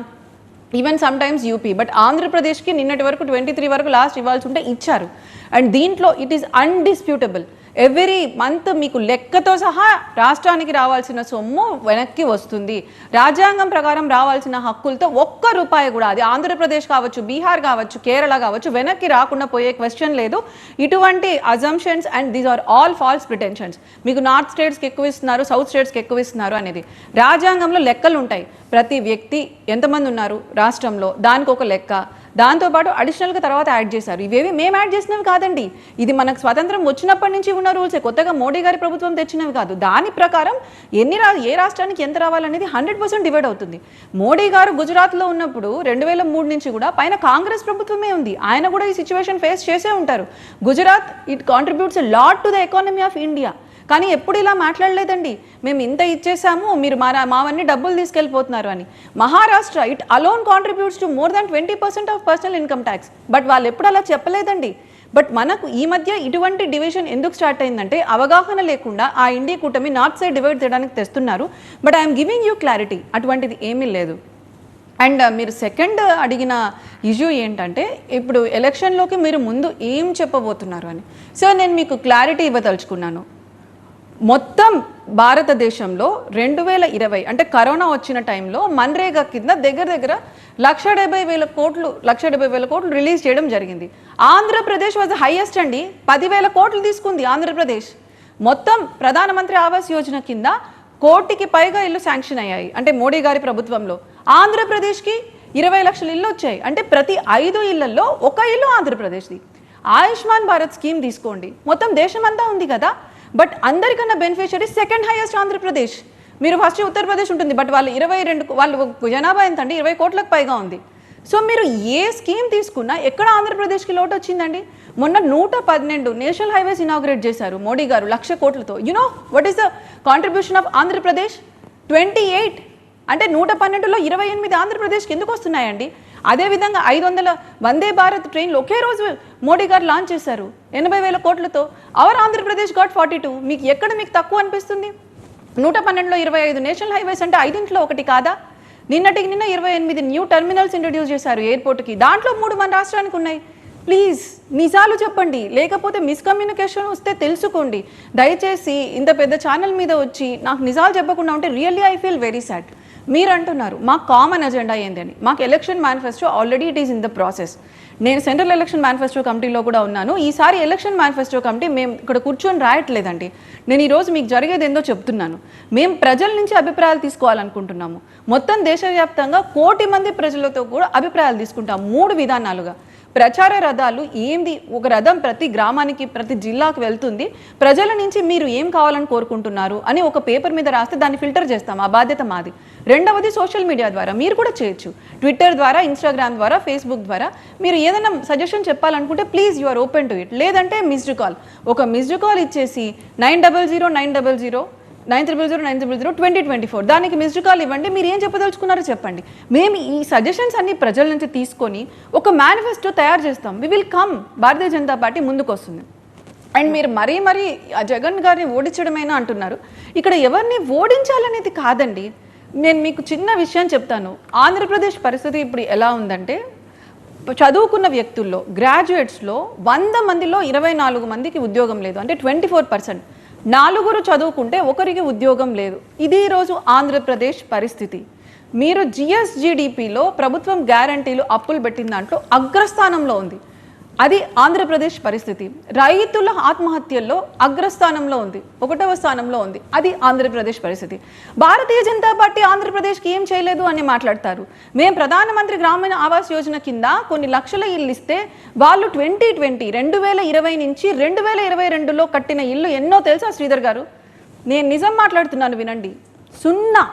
even some times UP. But ఆంధ్రప్రదేశ్కి నిన్నటి వరకు 23 వరకు లాస్ట్ ఇవ్వాల్సి ఉంటే ఇచ్చారు. అండ్ దీంట్లో ఇట్ ఈస్ అన్డిస్ప్యూటబుల్, ఎవ్రీ మంత్ మీకు లెక్కతో సహా రాష్ట్రానికి రావాల్సిన సొమ్ము వెనక్కి వస్తుంది. రాజ్యాంగం ప్రకారం రావాల్సిన హక్కులతో ఒక్క రూపాయి కూడా, అది ఆంధ్రప్రదేశ్ కావచ్చు, బీహార్ కావచ్చు, కేరళ కావచ్చు, వెనక్కి రాకుండా పోయే క్వశ్చన్ లేదు. ఇటువంటి assumptions and these are all false pretensions. మీకు నార్త్ స్టేట్స్కి ఎక్కువ ఇస్తున్నారు, సౌత్ స్టేట్స్కి ఎక్కువ ఇస్తున్నారు అనేది రాజ్యాంగంలో లెక్కలు ఉంటాయి. ప్రతి వ్యక్తి ఎంతమంది ఉన్నారు రాష్ట్రంలో, దానికి ఒక లెక్క, దాంతోపాటు అడిషనల్గా తర్వాత యాడ్ చేశారు. ఇవేవి మేము యాడ్ చేసినవి కాదండి, ఇది మనకు స్వతంత్రం వచ్చినప్పటి నుంచి ఉన్న రూల్సే, కొత్తగా మోడీ గారి ప్రభుత్వం తెచ్చినవి కాదు. దాని ప్రకారం ఏ రాష్ట్రానికి ఎంత రావాలనేది 100% డివైడ్ అవుతుంది. మోడీ గారు గుజరాత్లో ఉన్నప్పుడు 2003 నుంచి కూడా పైన కాంగ్రెస్ ప్రభుత్వమే ఉంది, ఆయన కూడా ఈ సిచ్యువేషన్ ఫేస్ చేసే ఉంటారు. Gujarat it contributes a lot to the economy of India. కానీ ఎప్పుడు ఇలా మాట్లాడలేదండి, మేము ఇంత ఇచ్చేసాము, మీరు మావన్నీ డబ్బులు తీసుకెళ్ళిపోతున్నారు అని. Maharashtra it alone contributes to more than 20% of personal income tax, but వాళ్ళు ఎప్పుడు అలా చెప్పలేదండి. బట్ మనకు ఈ మధ్య ఇటువంటి డివిజన్ ఎందుకు స్టార్ట్ అయిందంటే అవగాహన లేకుండా ఆ ఇండియా కూటమి నార్త్ సైడ్ డివైడ్ చేయడానికి తెస్తున్నారు. But I'm giving you clarity, అటువంటిది ఏమీ లేదు. అండ్ మీరు సెకండ్ అడిగిన ఇష్యూ ఏంటంటే ఇప్పుడు ఎలక్షన్లోకి మీరు ముందు ఏం చెప్పబోతున్నారు అని. సో నేను మీకు క్లారిటీ ఇవ్వదలుచుకున్నాను. మొత్తం భారతదేశంలో 2020 అంటే కరోనా వచ్చిన టైంలో మన్రేగా కింద దగ్గర 1,70,000 కోట్లు రిలీజ్ చేయడం జరిగింది. ఆంధ్రప్రదేశ్ వాజ్ హైయెస్ట్ అండి, 10,000 కోట్లు తీసుకుంది ఆంధ్రప్రదేశ్. మొత్తం ప్రధానమంత్రి ఆవాస్ యోజన కింద 1 కోటికి పైగా ఇల్లు శాంక్షన్ అయ్యాయి అంటే మోడీ గారి ప్రభుత్వంలో. ఆంధ్రప్రదేశ్కి 20 లక్షల ఇల్లు వచ్చాయి అంటే ప్రతి 5 ఇళ్లలో 1 ఇల్లు ఆంధ్రప్రదేశ్ది. ఆయుష్మాన్ భారత్ స్కీమ్ తీసుకోండి, మొత్తం దేశమంతా ఉంది కదా, బట్ అందరికన్నా బెనిఫిషియరీ సెకండ్ హైయెస్ట్ ఆంధ్రప్రదేశ్. మీరు ఫస్ట్ ఉత్తరప్రదేశ్ ఉంటుంది, బట్ వాళ్ళు 22 వాళ్ళు జనాభా ఎంత అండి 20 కోట్లకు పైగా ఉంది. సో మీరు ఏ స్కీమ్ తీసుకున్నా ఎక్కడ ఆంధ్రప్రదేశ్కి లోటు వచ్చిందండి? మొన్న 112 నేషనల్ హైవేస్ ఇనాగ్రేట్ చేశారు మోడీ గారు 1,00,000 కోట్లతో. You know what is the contribution of Andhra Pradesh? 28. అంటే 112లో 28 ఆంధ్రప్రదేశ్కి ఎందుకు వస్తున్నాయండి? అదేవిధంగా 500 వందే భారత్ ట్రైన్లు ఒకే రోజు మోడీ గారు లాంచ్ చేశారు 80,000 కోట్లతో. Our Andhra Pradesh got 42. మీకు ఎక్కడ మీకు తక్కువ అనిపిస్తుంది? 112లో 25 నేషనల్ హైవేస్ అంటే 5 ఒకటి కాదా? నిన్న 28 న్యూ టెర్మినల్స్ ఇంట్రడ్యూస్ చేశారు ఎయిర్పోర్ట్కి, దాంట్లో 3 మన రాష్ట్రానికి ఉన్నాయి. ప్లీజ్ నిజాలు చెప్పండి, లేకపోతే మిస్కమ్యూనికేషన్ వస్తే తెలుసుకోండి. దయచేసి ఇంత పెద్ద ఛానల్ మీద వచ్చి నాకు నిజాలు చెప్పకుండా ఉంటే really I feel very sad. మీరు అంటున్నారు మాకు కామన్ ఎజెండా ఏంటని. మాకు election manifesto already it is in the process. నేను సెంట్రల్ ఎలక్షన్ మేనిఫెస్టో కమిటీలో కూడా ఉన్నాను. ఈసారి ఎలక్షన్ మేనిఫెస్టో కమిటీ మేము ఇక్కడ కూర్చొని రాయట్లేదండి. నేను ఈరోజు మీకు జరిగేది ఏందో చెప్తున్నాను. మేము ప్రజల నుంచి అభిప్రాయాలు తీసుకోవాలనుకుంటున్నాము. మొత్తం దేశవ్యాప్తంగా 1 కోటి మంది ప్రజలతో కూడా అభిప్రాయాలు తీసుకుంటాం 3 విధానాలుగా. ప్రచార రథాలు ఏంది, ఒక రథం ప్రతి గ్రామానికి ప్రతి జిల్లాకు వెళ్తుంది. ప్రజల నుంచి మీరు ఏం కావాలని కోరుకుంటున్నారు అని ఒక పేపర్ మీద రాస్తే దాన్ని ఫిల్టర్ చేస్తాం, ఆ బాధ్యత మాది. రెండవది సోషల్ మీడియా ద్వారా మీరు కూడా చేయొచ్చు, ట్విట్టర్ ద్వారా, ఇన్స్టాగ్రామ్ ద్వారా, ఫేస్బుక్ ద్వారా. మీరు ఏదైనా సజెషన్ చెప్పాలనుకుంటే please you are open to it. లేదంటే మిస్డ్ కాల్, ఒక మిస్డ్ కాల్ ఇచ్చేసి 900 దానికి మిస్డ్ కాల్ ఇవ్వండి. మీరు ఏం చెప్పదలుచుకున్నారో చెప్పండి. మేము ఈ సజెషన్స్ అన్ని ప్రజల నుంచి తీసుకొని ఒక మేనిఫెస్టో తయారు చేస్తాం. We will come. Bharatiya Janata Party ముందుకు వస్తుంది. అండ్ మీరు మరీ జగన్ గారిని ఓడించడమేనా అంటున్నారు. ఇక్కడ ఎవరిని ఓడించాలనేది కాదండి. నేను మీకు చిన్న విషయం చెప్తాను. ఆంధ్రప్రదేశ్ పరిస్థితి ఇప్పుడు ఎలా ఉందంటే, చదువుకున్న వ్యక్తుల్లో గ్రాడ్యుయేట్స్లో 100 మందిలో 24 మందికి ఉద్యోగం లేదు, అంటే 24%. 4 చదువుకుంటే 1కి ఉద్యోగం లేదు. ఇది ఈరోజు ఆంధ్రప్రదేశ్ పరిస్థితి. మీరు జిఎస్జిడిపిలో ప్రభుత్వం గ్యారంటీలు అప్పులు పెట్టిన దాంట్లో అగ్రస్థానంలో ఉంది. అది ఆంధ్రప్రదేశ్ పరిస్థితి. రైతుల ఆత్మహత్యల్లో అగ్రస్థానంలో ఉంది, 1వ స్థానంలో ఉంది. అది ఆంధ్రప్రదేశ్ పరిస్థితి. భారతీయ జనతా పార్టీ ఆంధ్రప్రదేశ్కి ఏం చేయలేదు అని మాట్లాడతారు. మేము ప్రధానమంత్రి గ్రామీణ ఆవాస్ యోజన కింద కొన్ని లక్షల ఇల్లు ఇస్తే వాళ్ళు 2020 నుంచి 2022లో కట్టిన ఇల్లు ఎన్నో తెలుసా శ్రీధర్ గారు? నేను నిజం మాట్లాడుతున్నాను వినండి. 0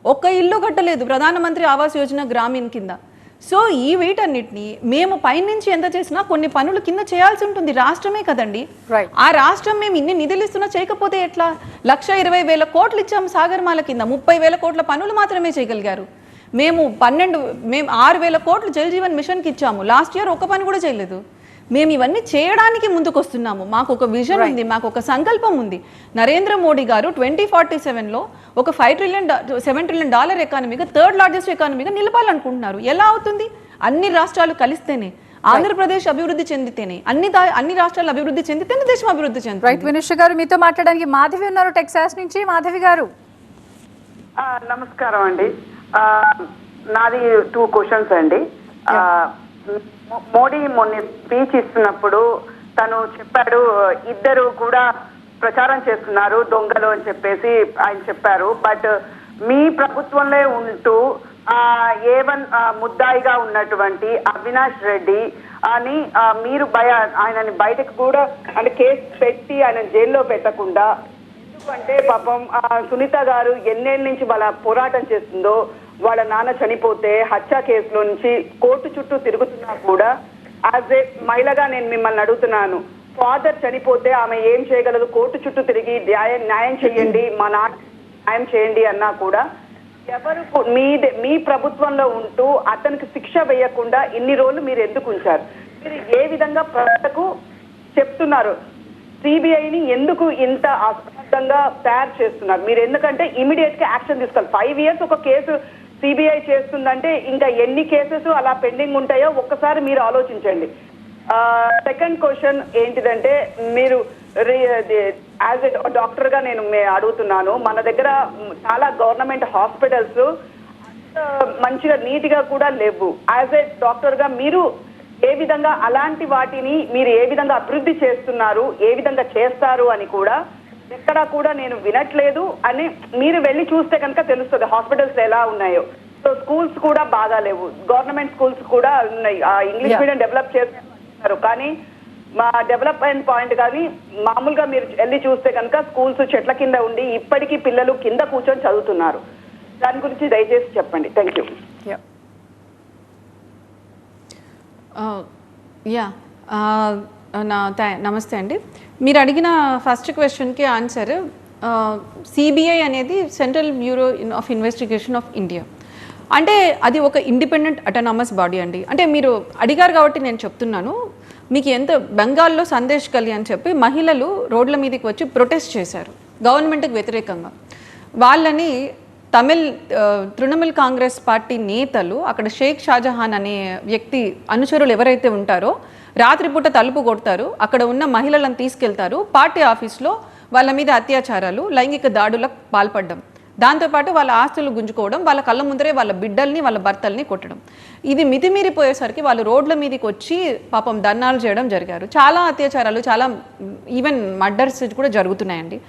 ఒక్క ఇల్లు కట్టలేదు ప్రధానమంత్రి ఆవాస్ యోజన గ్రామీణ్ కింద. సో ఈ వీటన్నిటిని మేము పైనుంచి ఎంత చేసినా కొన్ని పనులు కింద చేయాల్సి ఉంటుంది. రాష్ట్రమే కదండి. ఆ రాష్ట్రం మేము ఇన్ని నిధులు ఇస్తున్నా చేయకపోతే ఎట్లా? 1,20,000 కోట్లు ఇచ్చాము సాగర్మాల కింద, 30,000 కోట్ల పనులు మాత్రమే చేయగలిగారు. మేము 6,000 కోట్లు జల్ జీవన్ మిషన్కి ఇచ్చాము. లాస్ట్ ఇయర్ ఒక్క పని కూడా చేయలేదు. మేము ఇవన్నీ చేయడానికి ముందుకు వస్తున్నాము. మాకు ఒక విజన్ ఉంది, మాకు ఒక సంకల్పం ఉంది. నరేంద్ర మోడీ గారు 2047లో ఒక $7 ట్రిలియన్ ఎకానమీగా 3rd లార్జెస్ట్ ఎకానమీగా నిలపాలనుకుంటున్నారు. ఎలా అవుతుంది? అన్ని రాష్ట్రాలు కలిస్తేనే, ఆంధ్రప్రదేశ్ అభివృద్ధి చెందితేనే, అన్ని రాష్ట్రాలు అభివృద్ధి చెందితేనే దేశం అభివృద్ధి చెందుతుంది. రైట్ వినుష గారు, మీతో మాట్లాడడానికి మాధవి ఉన్నారు టెక్సాస్ నుంచి. మాధవి గారు నమస్కారం అండి. నాది 2 క్వశ్చన్స్ అండి. మోడీ మొన్న స్పీచ్ ఇస్తున్నప్పుడు తను చెప్పాడు, ఇద్దరు కూడా ప్రచారం చేస్తున్నారు దొంగలు అని చెప్పేసి ఆయన చెప్పారు. బట్ మీ ప్రభుత్వంలో ఉంటూ A1 ముద్దాయిగా ఉన్నటువంటి అవినాష్ రెడ్డి అని మీరు ఆయనని బయటకు కూడా అంటే కేసు పెట్టి ఆయన జైల్లో పెట్టకుండా, ఎందుకంటే పాపం సునీత గారు ఎన్నేళ్ళ నుంచి వాళ్ళ పోరాటం చేస్తుందో, వాళ్ళ నాన్న చనిపోతే హత్య కేసులో నుంచి కోర్టు చుట్టూ తిరుగుతున్నా కూడా యాజ్ ఏ మహిళగా నేను మిమ్మల్ని అడుగుతున్నాను, ఫాదర్ చనిపోతే ఆమె ఏం చేయగలదు? కోర్టు చుట్టూ తిరిగి న్యాయం చేయండి, మా నాన్న న్యాయం చేయండి అన్నా కూడా ఎవరు మీ ప్రభుత్వంలో ఉంటూ అతనికి శిక్ష వేయకుండా ఇన్ని రోజులు మీరు ఎందుకు ఉంచారు? మీరు ఏ విధంగా ప్రజలకు చెప్తున్నారు? సిబిఐని ఎందుకు ఇంత అస్పష్టంగా తయారు చేస్తున్నారు మీరు? ఎందుకంటే ఇమీడియట్ గా యాక్షన్ తీసుకోవాలి. 5 years ఒక కేసు సిబిఐ చేస్తుందంటే ఇంకా ఎన్ని కేసెస్ అలా పెండింగ్ ఉంటాయో ఒక్కసారి మీరు ఆలోచించండి. సెకండ్ క్వశ్చన్ ఏంటిదంటే, మీరు యాజ్ ఎ డాక్టర్ గా నేను అడుగుతున్నాను, మన దగ్గర చాలా గవర్నమెంట్ హాస్పిటల్స్ మంచిగా నీట్ గా కూడా లేవు. యాజ్ ఎ డాక్టర్ గా మీరు ఏ విధంగా అలాంటి వాటిని మీరు ఏ విధంగా అభివృద్ధి చేస్తున్నారు, ఏ విధంగా చేస్తారు అని కూడా ఎక్కడా కూడా నేను వినట్లేదు. అని మీరు వెళ్ళి చూస్తే కనుక తెలుస్తుంది హాస్పిటల్స్ ఎలా ఉన్నాయో. సో స్కూల్స్ కూడా బాగా లేవు, గవర్నమెంట్ స్కూల్స్ కూడా ఉన్నాయి. ఇంగ్లీష్ మీడియం డెవలప్ చేస్తున్నారు, కానీ మా డెవలప్మెంట్ పాయింట్ కానీ మామూలుగా మీరు వెళ్ళి చూస్తే కనుక స్కూల్స్ చెట్ల కింద ఉండి ఇప్పటికీ పిల్లలు కింద కూర్చొని చదువుతున్నారు. దాని గురించి దయచేసి చెప్పండి. Thank you. నమస్తే అండి. మీరు అడిగిన ఫస్ట్ క్వశ్చన్కి ఆన్సర్, సిబిఐ అనేది central bureau of investigation of India. అంటే అది ఒక ఇండిపెండెంట్ అటానమస్ బాడీ అండి. అంటే మీరు అడిగారు కాబట్టి నేను చెప్తున్నాను. మీకు ఎంత బెంగాల్లో సందేశ్ కలి అని చెప్పి మహిళలు రోడ్ల మీదకి వచ్చి ప్రొటెస్ట్ చేశారు గవర్నమెంట్కి వ్యతిరేకంగా. వాళ్ళని తృణమూల్ కాంగ్రెస్ పార్టీ నేతలు, అక్కడ షేక్ షాజహాన్ అనే వ్యక్తి అనుచరులు ఎవరైతే ఉంటారో రాత్రిపూట తలుపు కొడతారు, అక్కడ ఉన్న మహిళలను తీసుకెళ్తారు, పార్టీ ఆఫీస్లో వాళ్ళ మీద అత్యాచారాలు, లైంగిక దాడులకు పాల్పడడం, దాంతోపాటు వాళ్ళ ఆస్తులు గుంజుకోవడం, వాళ్ళ కళ్ళ ముందరే వాళ్ళ బిడ్డల్ని వాళ్ళ భర్తల్ని కొట్టడం. ఇది మితిమీరిపోయేసరికి వాళ్ళు రోడ్ల మీదకి వచ్చి పాపం ధర్నాలు చేయడం జరిగారు. చాలా అత్యాచారాలు, చాలా ఈవెన్ మర్డర్స్ కూడా జరుగుతున్నాయండి.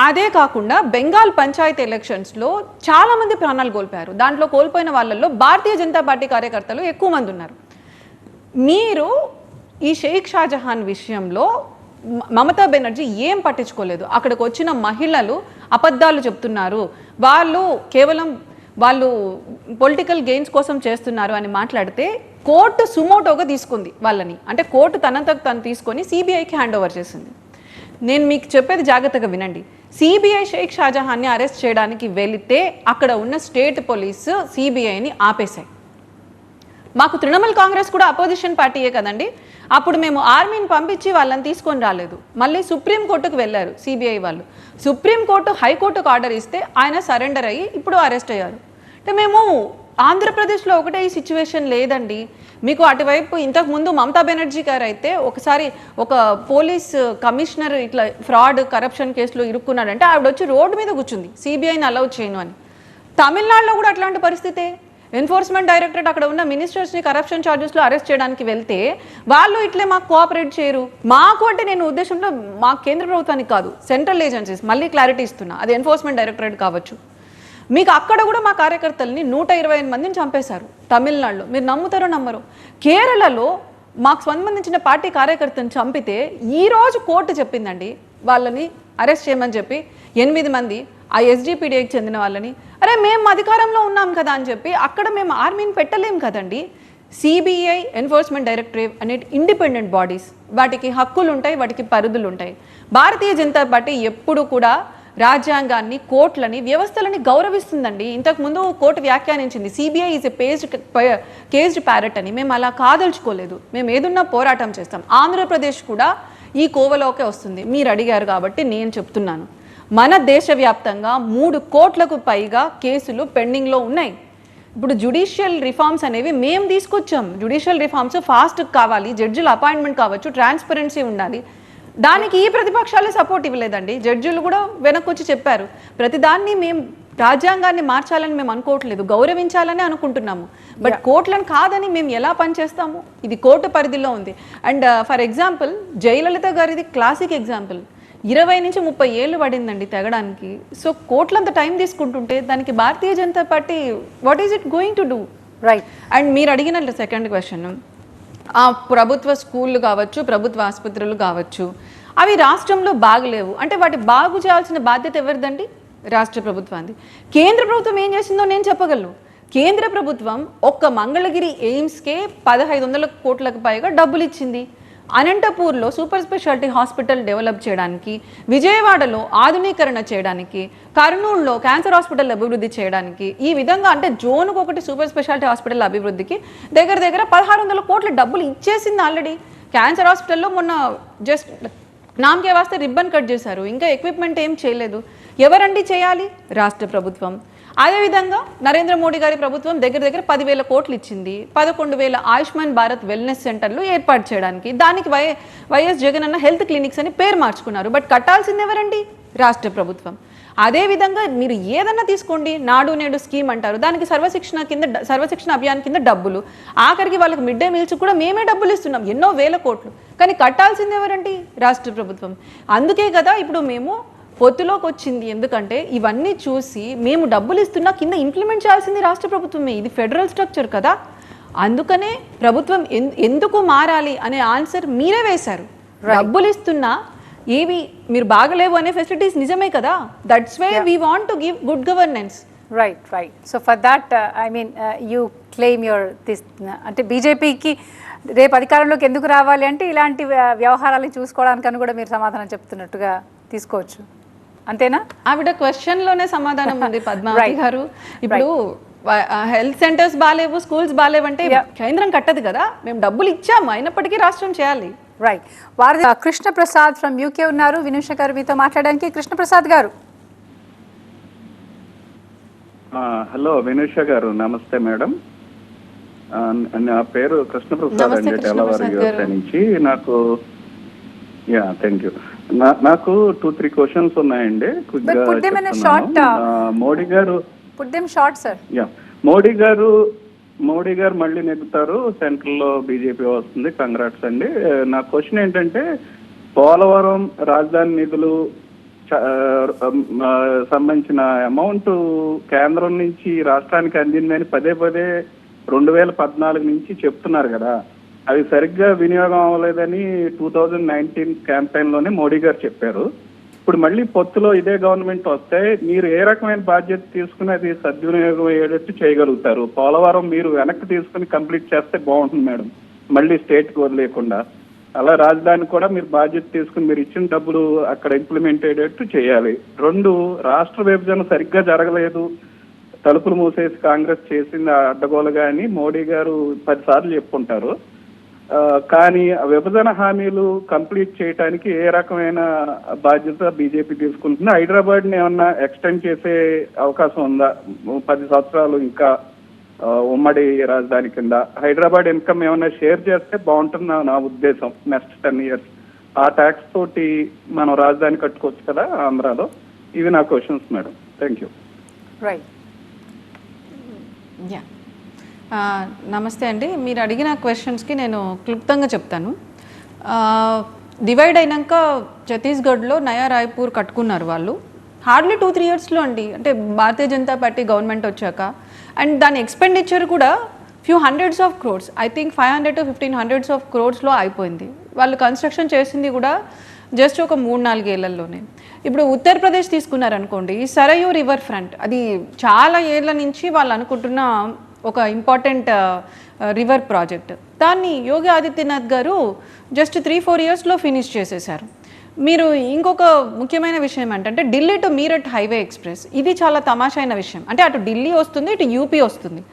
అదే కాకుండా బెంగాల్ పంచాయతీ ఎలక్షన్స్లో చాలామంది ప్రాణాలు కోల్పోయారు. దాంట్లో కోల్పోయిన వాళ్ళల్లో భారతీయ జనతా పార్టీ కార్యకర్తలు ఎక్కువ మంది ఉన్నారు. మీరు ఈ షేక్ షాజహాన్ విషయంలో మమతా బెనర్జీ ఏం పట్టించుకోలేదు. అక్కడికి వచ్చిన మహిళలు అబద్ధాలు చెప్తున్నారు, వాళ్ళు కేవలం వాళ్ళు పొలిటికల్ గెయిన్స్ కోసం చేస్తున్నారు అని మాట్లాడితే కోర్టు సుమోటోగా తీసుకుంది వాళ్ళని. అంటే కోర్టు తనంతకు తను తీసుకొని సిబిఐకి హ్యాండ్ ఓవర్ చేసింది. నేను మీకు చెప్పేది జాగ్రత్తగా వినండి. సిబిఐ షేక్ షాజహాన్ని అరెస్ట్ చేయడానికి వెళితే అక్కడ ఉన్న స్టేట్ పోలీసు సిబిఐని ఆపేశాయి. మాకు తృణమూల్ కాంగ్రెస్ కూడా అపోజిషన్ పార్టీయే కదండి. అప్పుడు మేము ఆర్మీని పంపించి వాళ్ళని తీసుకొని రాలేదు. మళ్ళీ సుప్రీంకోర్టుకు వెళ్ళారు సిబిఐ వాళ్ళు. సుప్రీంకోర్టు హైకోర్టుకు ఆర్డర్ ఇస్తే ఆయన సరెండర్ అయ్యి ఇప్పుడు అరెస్ట్ అయ్యారు. అంటే మేము ఆంధ్రప్రదేశ్లో ఒకటే ఈ సిచ్యువేషన్ లేదండి. మీకు అటువైపు ఇంతకుముందు మమతా బెనర్జీ గారు అయితే ఒకసారి ఒక పోలీస్ కమిషనర్ ఇట్లా ఫ్రాడ్ కరప్షన్ కేసులో ఇరుక్కున్నాడంటే ఆవిడ వచ్చి రోడ్డు మీద కూర్చుంది, సిబిఐని అలౌ చేయను అని. తమిళనాడులో కూడా అట్లాంటి పరిస్థితే. ఎన్ఫోర్స్మెంట్ డైరెక్టరేట్ అక్కడ ఉన్న మినిస్టర్స్ని కరప్షన్ ఛార్జెస్లో అరెస్ట్ చేయడానికి వెళ్తే వాళ్ళు ఇట్లే మాకు కోఆపరేట్ చేయరు. మాకు అంటే నేను ఉద్దేశంలో మా కేంద్ర ప్రభుత్వానికి కాదు, సెంట్రల్ ఏజెన్సీస్, మళ్ళీ క్లారిటీ ఇస్తున్నా, అది ఎన్ఫోర్స్మెంట్ డైరెక్టరేట్ కావచ్చు. మీకు అక్కడ కూడా మా కార్యకర్తల్ని 128 మందిని చంపేశారు తమిళనాడులో. మీరు నమ్ముతారో నమ్మరు. కేరళలో మాకు సంబంధించిన పార్టీ కార్యకర్తను చంపితే ఈరోజు కోర్టు చెప్పిందండి వాళ్ళని అరెస్ట్ చేయమని చెప్పి 8 మంది ఆ ఎస్డిపిడికి చెందిన వాళ్ళని. అరే మేము అధికారంలో ఉన్నాం కదా అని చెప్పి అక్కడ మేము ఆర్మీని పెట్టలేం కదండి. సిబిఐ, ఎన్ఫోర్స్మెంట్ డైరెక్టరేట్ అనే ఇండిపెండెంట్ బాడీస్, వాటికి హక్కులు ఉంటాయి, వాటికి పరిధులు ఉంటాయి. భారతీయ జనతా పార్టీ ఎప్పుడు కూడా రాజ్యాంగాన్ని, కోర్టులని, వ్యవస్థలని గౌరవిస్తుందండి. ఇంతకుముందు కోర్టు వ్యాఖ్యానించింది CBI is a caged parrot అని. మేము అలా కాదలుచుకోలేదు. మేము ఏదున్నా పోరాటం చేస్తాం. ఆంధ్రప్రదేశ్ కూడా ఈ కోవలోకే వస్తుంది. మీరు అడిగారు కాబట్టి నేను చెప్తున్నాను. మన దేశవ్యాప్తంగా 3 కోట్లకు పైగా కేసులు పెండింగ్లో ఉన్నాయి. ఇప్పుడు జ్యుడిషియల్ రిఫార్మ్స్ అనేవి మేము తీసుకొచ్చాం. జ్యుడిషియల్ రిఫార్మ్స్ ఫాస్ట్ కావాలి, జడ్జిల అపాయింట్మెంట్ కావచ్చు, ట్రాన్స్పరెన్సీ ఉండాలి. దానికి ఈ ప్రతిపక్షాలే సపోర్ట్ ఇవ్వలేదండి. జడ్జిలు కూడా వెనక్కొచ్చి చెప్పారు. ప్రతిదాన్ని మేము రాజ్యాంగాన్ని మార్చాలని మేము అనుకోవట్లేదు, గౌరవించాలని అనుకుంటున్నాము. బట్ కోర్టులను కాదని మేము ఎలా పనిచేస్తాము? ఇది కోర్టు పరిధిలో ఉంది. అండ్ ఫర్ ఎగ్జాంపుల్ జయలలిత గారిది క్లాసిక్ ఎగ్జాంపుల్. 20 నుంచి 30 ఏళ్ళు పడిందండి తెగడానికి. సో కోర్టులంత టైం తీసుకుంటుంటే దానికి Bharatiya Janata Party what is it going to do? Right. And మీరు అడిగిన సెకండ్ క్వశ్చన్, ఆ ప్రభుత్వ స్కూళ్ళు కావచ్చు, ప్రభుత్వ ఆసుపత్రులు కావచ్చు, అవి రాష్ట్రంలో బాగలేవు అంటే వాటి బాగు చేయాల్సిన బాధ్యత ఎవరిదండి? రాష్ట్ర ప్రభుత్వాన్ని. కేంద్ర ప్రభుత్వం ఏం చేసిందో నేను చెప్పగలను. కేంద్ర ప్రభుత్వం ఒక్క మంగళగిరి ఎయిమ్స్కే 1500 కోట్లకు పైగా డబ్బులు ఇచ్చింది. అనంతపూర్లో సూపర్ స్పెషాలిటీ హాస్పిటల్ డెవలప్ చేయడానికి, విజయవాడలో ఆధునీకరణ చేయడానికి, కర్నూలులో క్యాన్సర్ హాస్పిటల్ అభివృద్ధి చేయడానికి, ఈ విధంగా అంటే జోన్కు ఒకటి సూపర్ స్పెషాలిటీ హాస్పిటల్ అభివృద్ధికి దగ్గర 1600 కోట్ల డబ్బులు ఇచ్చేసింది ఆల్రెడీ. క్యాన్సర్ హాస్పిటల్లో మొన్న జస్ట్ నామకే వాస్తే రిబ్బన్ కట్ చేశారు, ఇంకా ఎక్విప్మెంట్ ఏం చేయలేదు. ఎవరండి చేయాలి? రాష్ట్ర ప్రభుత్వం. అదేవిధంగా నరేంద్ర మోడీ గారి ప్రభుత్వం దగ్గర 10,000 కోట్లు ఇచ్చింది 11,000 ఆయుష్మాన్ భారత్ వెల్నెస్ సెంటర్లు ఏర్పాటు చేయడానికి. దానికి వైఎస్ జగన్ అన్న హెల్త్ క్లినిక్స్ అని పేరు మార్చుకున్నారు. బట్ కట్టాల్సింది ఎవరండి? రాష్ట్ర ప్రభుత్వం. అదేవిధంగా మీరు ఏదన్నా తీసుకోండి, నాడు నేడు స్కీమ్ అంటారు, దానికి సర్వశిక్షణ అభియాన్ కింద డబ్బులు, ఆఖరికి వాళ్ళకి మిడ్ డే మీల్స్ కూడా మేమే డబ్బులు ఇస్తున్నాం, ఎన్నో వేల కోట్లు. కానీ కట్టాల్సింది ఎవరండి? రాష్ట్ర ప్రభుత్వం. అందుకే కదా ఇప్పుడు మేము పొత్తులోకి వచ్చింది. ఎందుకంటే ఇవన్నీ చూసి మేము డబ్బులు ఇస్తున్నా కింద ఇంప్లిమెంట్ చేయాల్సింది రాష్ట్ర ప్రభుత్వమే. ఇది ఫెడరల్ స్ట్రక్చర్ కదా. అందుకనే ప్రభుత్వం ఎందుకు మారాలి అనే ఆన్సర్ మీరే వేశారు. డబ్బులు ఇస్తున్నా ఏవి మీరు బాగలేవు అనే ఫెసిలిటీస్ నిజమే కదా. That's way we want to give good governance. Right. So for that I mean you claim your this, అంటే బీజేపీకి రేపు అధికారంలోకి ఎందుకు రావాలి అంటే ఇలాంటి వ్యవహారాలను చూసుకోవడానికని కూడా మీరు సమాధానం చెప్తున్నట్టుగా తీసుకోవచ్చు, అంతేనా? ఆవిడ క్వశ్చన్ లోనే సమాధానం ఉంది పద్మావతి గారు. ఇప్పుడు హెల్త్ సెంటర్స్ బాగాలేవు, స్కూల్స్ బాగాలేవు అంటే కేంద్రం కట్టదు కదా, మేము డబ్బులు ఇచ్చాము, అయినప్పటికీ రాష్ట్రం చేయాలి. రైట్. వారి కృష్ణప్రసాద్ ఫ్రమ్ యూకే ఉన్నారు వినూష గారు మీతో మాట్లాడడానికి. కృష్ణప్రసాద్ గారు. హలో వినూష గారు, నమస్తే మేడం. నా పేరు కృష్ణప్రసాద్ అండి, డెలవర్ యూఎస్ఏ నుంచి. Thank you. నాకు 2-3 క్వశ్చన్స్ ఉన్నాయండి. మోడీ గారు మోడీ గారు మళ్ళీ నెగ్గుతారు, సెంట్రల్ లో బీజేపీ వస్తుంది, కంగ్రాట్స్ అండి. నా క్వశ్చన్ ఏంటంటే, పోలవరం రాజధాని నిధులు సంబంధించిన అమౌంట్ కేంద్రం నుంచి రాష్ట్రానికి అందిందని పదే 2014 నుంచి చెప్తున్నారు కదా, అవి సరిగ్గా వినియోగం అవ్వలేదని 2019 క్యాంపెయిన్ లోనే మోడీ గారు చెప్పారు. ఇప్పుడు మళ్ళీ పొత్తులో ఇదే గవర్నమెంట్ వస్తే మీరు ఏ రకమైన బాధ్యత తీసుకుని అది సద్వినియోగం అయ్యేటట్టు చేయగలుగుతారు? పోలవరం మీరు వెనక్కి తీసుకుని కంప్లీట్ చేస్తే బాగుంటుంది మేడం, మళ్ళీ స్టేట్కి వదిలేకుండా. అలా రాజధాని కూడా మీరు బాధ్యత తీసుకుని మీరు ఇచ్చిన డబ్బులు అక్కడ ఇంప్లిమెంట్ అయ్యేటట్టు చేయాలి. 2, రాష్ట్ర విభజన సరిగ్గా జరగలేదు, తలుపులు మూసేసి కాంగ్రెస్ చేసింది అడ్డగోలుగా అని మోడీ గారు 10 సార్లు చెప్పుకుంటారు. కానీ విభజన హామీలు కంప్లీట్ చేయడానికి ఏ రకమైన బాధ్యత బీజేపీ తీసుకుంటుంది? హైదరాబాద్ ని ఏమన్నా ఎక్స్టెండ్ చేసే అవకాశం ఉందా? 10 సంవత్సరాలు ఇంకా ఉమ్మడి రాజధాని కింద హైదరాబాద్ ఇన్కమ్ ఏమన్నా షేర్ చేస్తే బాగుంటుంది నా ఉద్దేశం. నెక్స్ట్ 10 years ఆ ట్యాక్స్ తోటి మనం రాజధాని కట్టుకోవచ్చు కదా ఆంధ్రాలో. ఇవి నా questions madam. Thank you. Right. నమస్తే అండి. మీరు అడిగిన క్వశ్చన్స్కి నేను క్లుప్తంగా చెప్తాను. డివైడ్ అయినాక ఛత్తీస్గఢ్లో నయా రాయ్పూర్ కట్టుకున్నారు వాళ్ళు. హార్డ్లీ 2-3 yearsలో అండి, అంటే భారతీయ జనతా పార్టీ గవర్నమెంట్ వచ్చాక. అండ్ దాని ఎక్స్పెండిచర్ కూడా few hundreds of crores, I think 500 to 1500 crores అయిపోయింది. వాళ్ళు కన్స్ట్రక్షన్ చేసింది కూడా జస్ట్ ఒక 3-4 ఏళ్లలోనే. ఇప్పుడు ఉత్తరప్రదేశ్ తీసుకున్నారనుకోండి, సరయూ రివర్ ఫ్రంట్, అది చాలా ఏళ్ల నుంచి వాళ్ళు అనుకుంటున్న ఒక ఇంపార్టెంట్ రివర్ ప్రాజెక్ట్. దాన్ని యోగి ఆదిత్యనాథ్ గారు జస్ట్ 3-4 yearsలో ఫినిష్ చేసేసారు. మీరు ఇంకొక ముఖ్యమైన విషయం ఏంటంటే Delhi to Meerut highway express, ఇది చాలా తమాషైన విషయం. అంటే అటు ఢిల్లీ వస్తుంది, ఇటు యూపీ వస్తుంది.